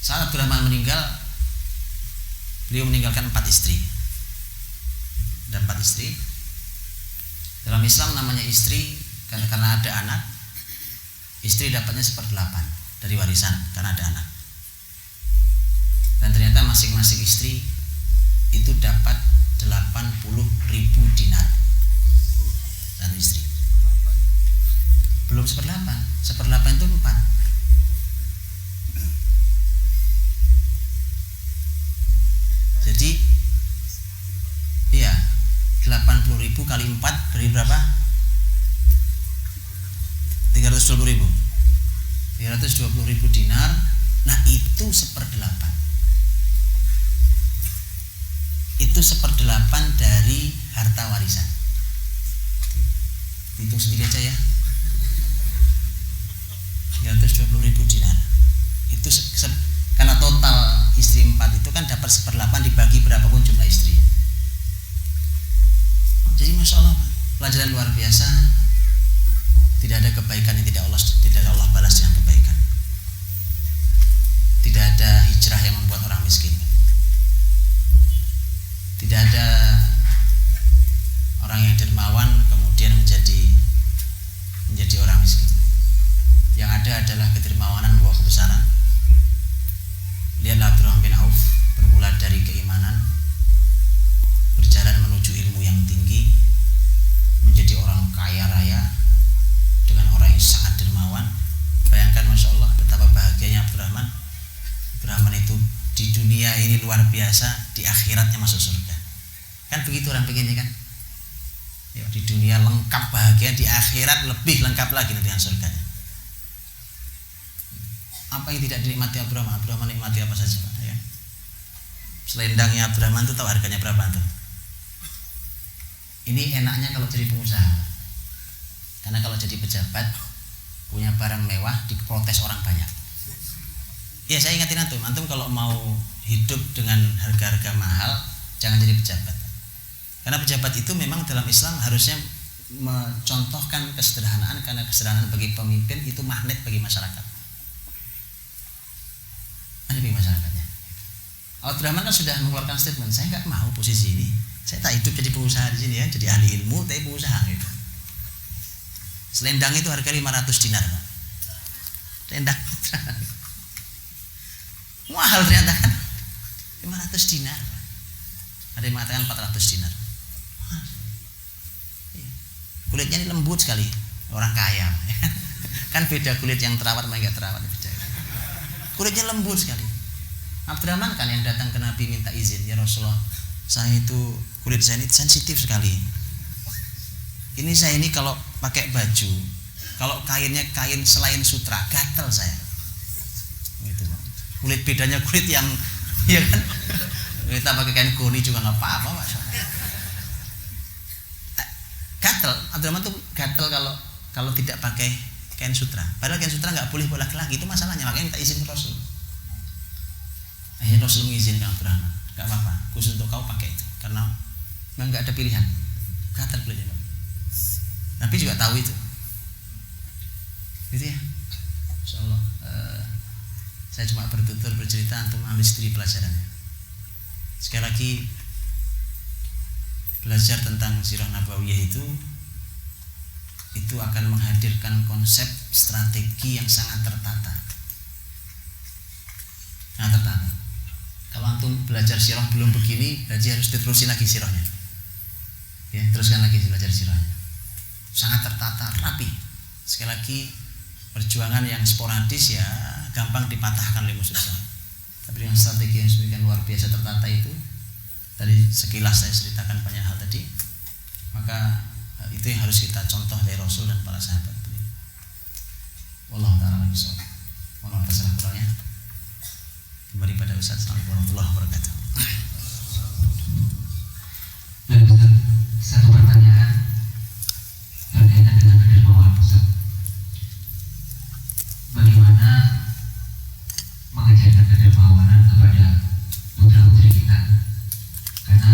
Saat Abdurrahman meninggal, beliau meninggalkan 4 istri. Dan 4 istri. Dalam Islam namanya istri karena ada anak. Istri dapatnya 1/8 dari warisan karena ada anak. Dan ternyata masing-masing istri itu dapat 80.000 dinar. Satu istri. Belum 1/8. 1/8 itu 4. Jadi iya, 80.000 kali 4 dari berapa? 320.000. 320.000 dinar. Nah, itu 1/8. Itu 1/8 dari harta warisan. Hitung sendiri aja ya. 320.000 dinar. Itu karena total istri 4 itu kan dapat 1/8 dibagi berapapun jumlah istri. Jadi masya Allah, pelajaran luar biasa. Tidak ada kebaikan yang tidak Allah balas dengan kebaikan. Tidak ada hijrah yang membuat orang miskin. Tidak ada orang yang dermawan kemudian menjadi orang miskin. Yang ada adalah kedermawanan membawa kebesaran. Lihatlah Abdurrahman bin Auf bermula dari keimanan, berjalan menuju ilmu yang tinggi, menjadi orang kaya raya dengan orang yang sangat dermawan. Bayangkan masya Allah betapa bahagianya Abdurrahman. Abdurrahman itu di dunia ini luar biasa, di akhiratnya masuk surga. Kan begitu orang pengennya kan? Ya, di dunia lengkap bahagia, di akhirat lebih lengkap lagi nanti surganya. Apa yang tidak dinikmati Abdurrahman? Abdurrahman nikmati apa saja, Pak? Ya. Selendangnya Abdurrahman itu tahu harganya berapa tuh? Ini enaknya kalau jadi pengusaha. Karena kalau jadi pejabat punya barang mewah diprotes orang banyak. Ya saya ingatin antum kalau mau hidup dengan harga-harga mahal jangan jadi pejabat. Karena pejabat itu memang dalam Islam harusnya mencontohkan kesederhanaan, karena kesederhanaan bagi pemimpin itu magnet bagi masyarakat. Magnet bagi masyarakatnya. Abdurrahman kan sudah mengeluarkan statement, saya nggak mau posisi ini. Saya tak hidup jadi pengusaha di sini ya, jadi ahli ilmu tapi pengusaha gitu. Selendang itu harga 500 dinar. Selendang mahal ternyata kan. 500 dinar. Ada yang mengatakan 400 dinar. Kulitnya ini lembut sekali, orang kaya. Kan beda kulit yang terawat sama yang enggak terawat. Kulitnya lembut sekali. Abdurrahman kan yang datang ke Nabi minta izin, ya Rasulullah, saya itu kulit saya ini sensitif sekali. Ini saya ini kalau pakai baju, kalau kainnya kain selain sutra, gatal saya. Gitu, kulit bedanya kulit yang, ya kan? Kita pakai kain koni juga nggak apa-apa, Mas. Gatal, Abdurrahman tuh gatal kalau tidak pakai kain sutra. Padahal kain sutra nggak boleh buat laki-laki, itu masalahnya. Makanya minta izin ke Rasul. Akhirnya Rasul mengizinkan Abdurrahman, nggak apa-apa, khusus untuk kau pakai itu, karena memang nggak ada pilihan. Gatal kulitnya, Pak. Nabi juga tahu itu. Gitu ya. Insyaallah saya cuma bertutur bercerita, untuk ambil sendiri pelajarannya. Sekali lagi, belajar tentang sirah nabawiyah itu akan menghadirkan konsep strategi yang sangat tertata. Sangat tertata. Kalau antum belajar sirah belum begini, berarti harus diterusin lagi sirahnya. Ya, teruskan lagi belajar sirahnya. Sangat tertata, rapi. Sekali lagi, perjuangan yang sporadis ya gampang dipatahkan oleh musuh Islam. Tapi dengan strategi yang sedemikian luar biasa tertata itu, tadi sekilas saya ceritakan banyak hal tadi, maka itu yang harus kita contoh dari Rasul dan para sahabat beliau. Wallahu ta'ala a'lam bishawab. Mohon maaf salah kurangnya. Kembali pada Ustaz. Assalamualaikum warahmatullahi wabarakatuh. Dan Ustaz, satu pertanyaan berkaitan dengan kedermawanan Ustaz. Bagaimana mengajarkan kedermawanan kepada putra-putri kita? Karena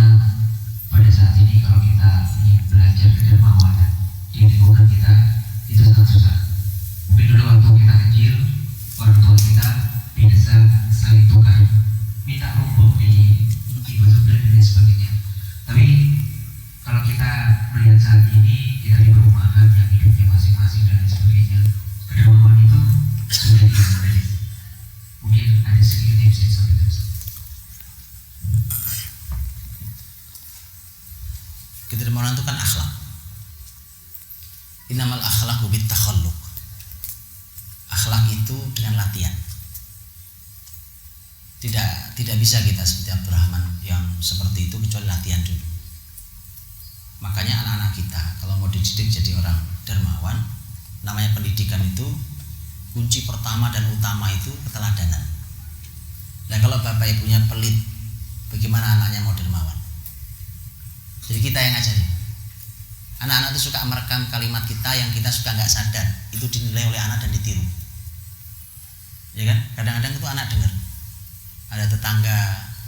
innamal akhlaqu bitakhalluq. Akhlak itu dengan latihan. Tidak bisa kita seperti Abdurrahman yang seperti itu kecuali latihan dulu. Makanya anak-anak kita kalau mau dididik jadi orang dermawan, namanya pendidikan itu kunci pertama dan utama itu keteladanan. Nah kalau bapak ibunya pelit, bagaimana anaknya mau dermawan? Jadi kita yang ngajarin. Anak-anak itu suka merekam kalimat kita yang kita suka nggak sadar, itu dinilai oleh anak dan ditiru. Ya kan? Kadang-kadang itu anak dengar. Ada tetangga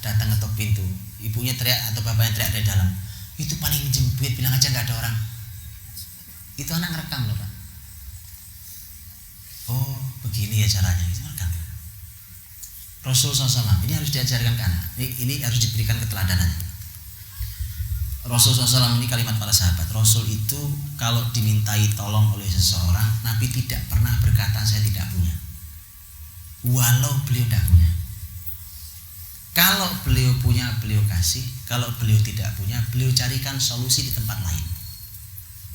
datang ketok pintu, ibunya teriak atau bapaknya teriak dari dalam, itu paling jembut, bilang aja nggak ada orang. Itu anak ngerekam loh Pak. Oh begini ya caranya, itu ngerekam. Rasul SAW ini harus diajarkan ke anak. Ini harus diberikan keteladanannya. Rasul SAW ini kalimat para sahabat. Rasul itu kalau dimintai tolong oleh seseorang, Nabi tidak pernah berkata saya tidak punya, walau beliau tidak punya. Kalau beliau punya, beliau kasih. Kalau beliau tidak punya, beliau carikan solusi di tempat lain.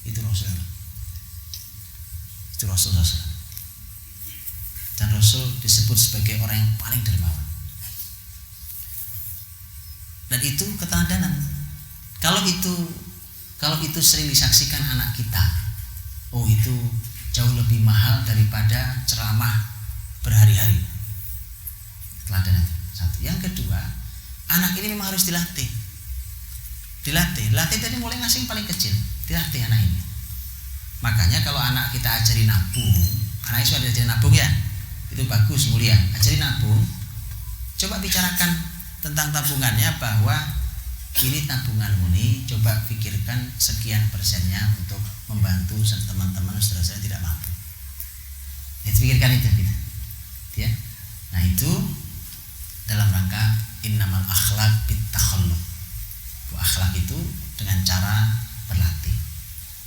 Itu Rasul. Itu Rasul SAW. Dan Rasul disebut sebagai orang yang paling dermawan. Dan itu keteladanan. Kalau itu sering disaksikan anak kita, oh itu jauh lebih mahal daripada ceramah berhari-hari. Keteladanan. Satu. Yang kedua, anak ini memang harus dilatih. Dilatih dari mulai ngasih paling kecil. Dilatih anak ini. Makanya kalau anak kita ajari nabung, anak itu sudah diajari nabung ya, itu bagus, mulia. Ajari nabung. Coba bicarakan tentang tabungannya, bahwa ini tabunganmu nih, coba pikirkan sekian persennya untuk membantu teman-teman saudara-saudara yang tidak mampu. Itu pikirkan itu gitu. Ya. Nah itu dalam rangka innamal akhlaq bitakhalluq. Akhlak itu dengan cara berlatih.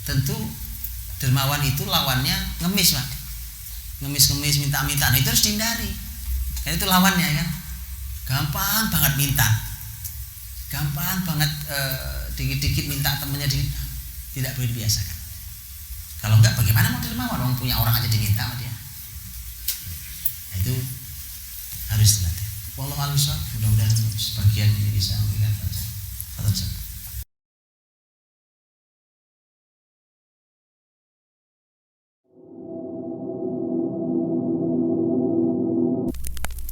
Tentu dermawan itu lawannya ngemis Pak. Ngemis minta-minta. Nah itu harus dihindari. Karena itu lawannya kan. Gampang banget minta. Gampang banget dikit-dikit minta temennya tidak boleh dibiasakan. Kalau enggak bagaimana mau dermawan? Orang punya orang aja diminta sama dia. Nah, itu harus dilatih. Wallahu a'lam bishawab. Mudah-mudahan sebagian ini bisa memberikan pelajaran.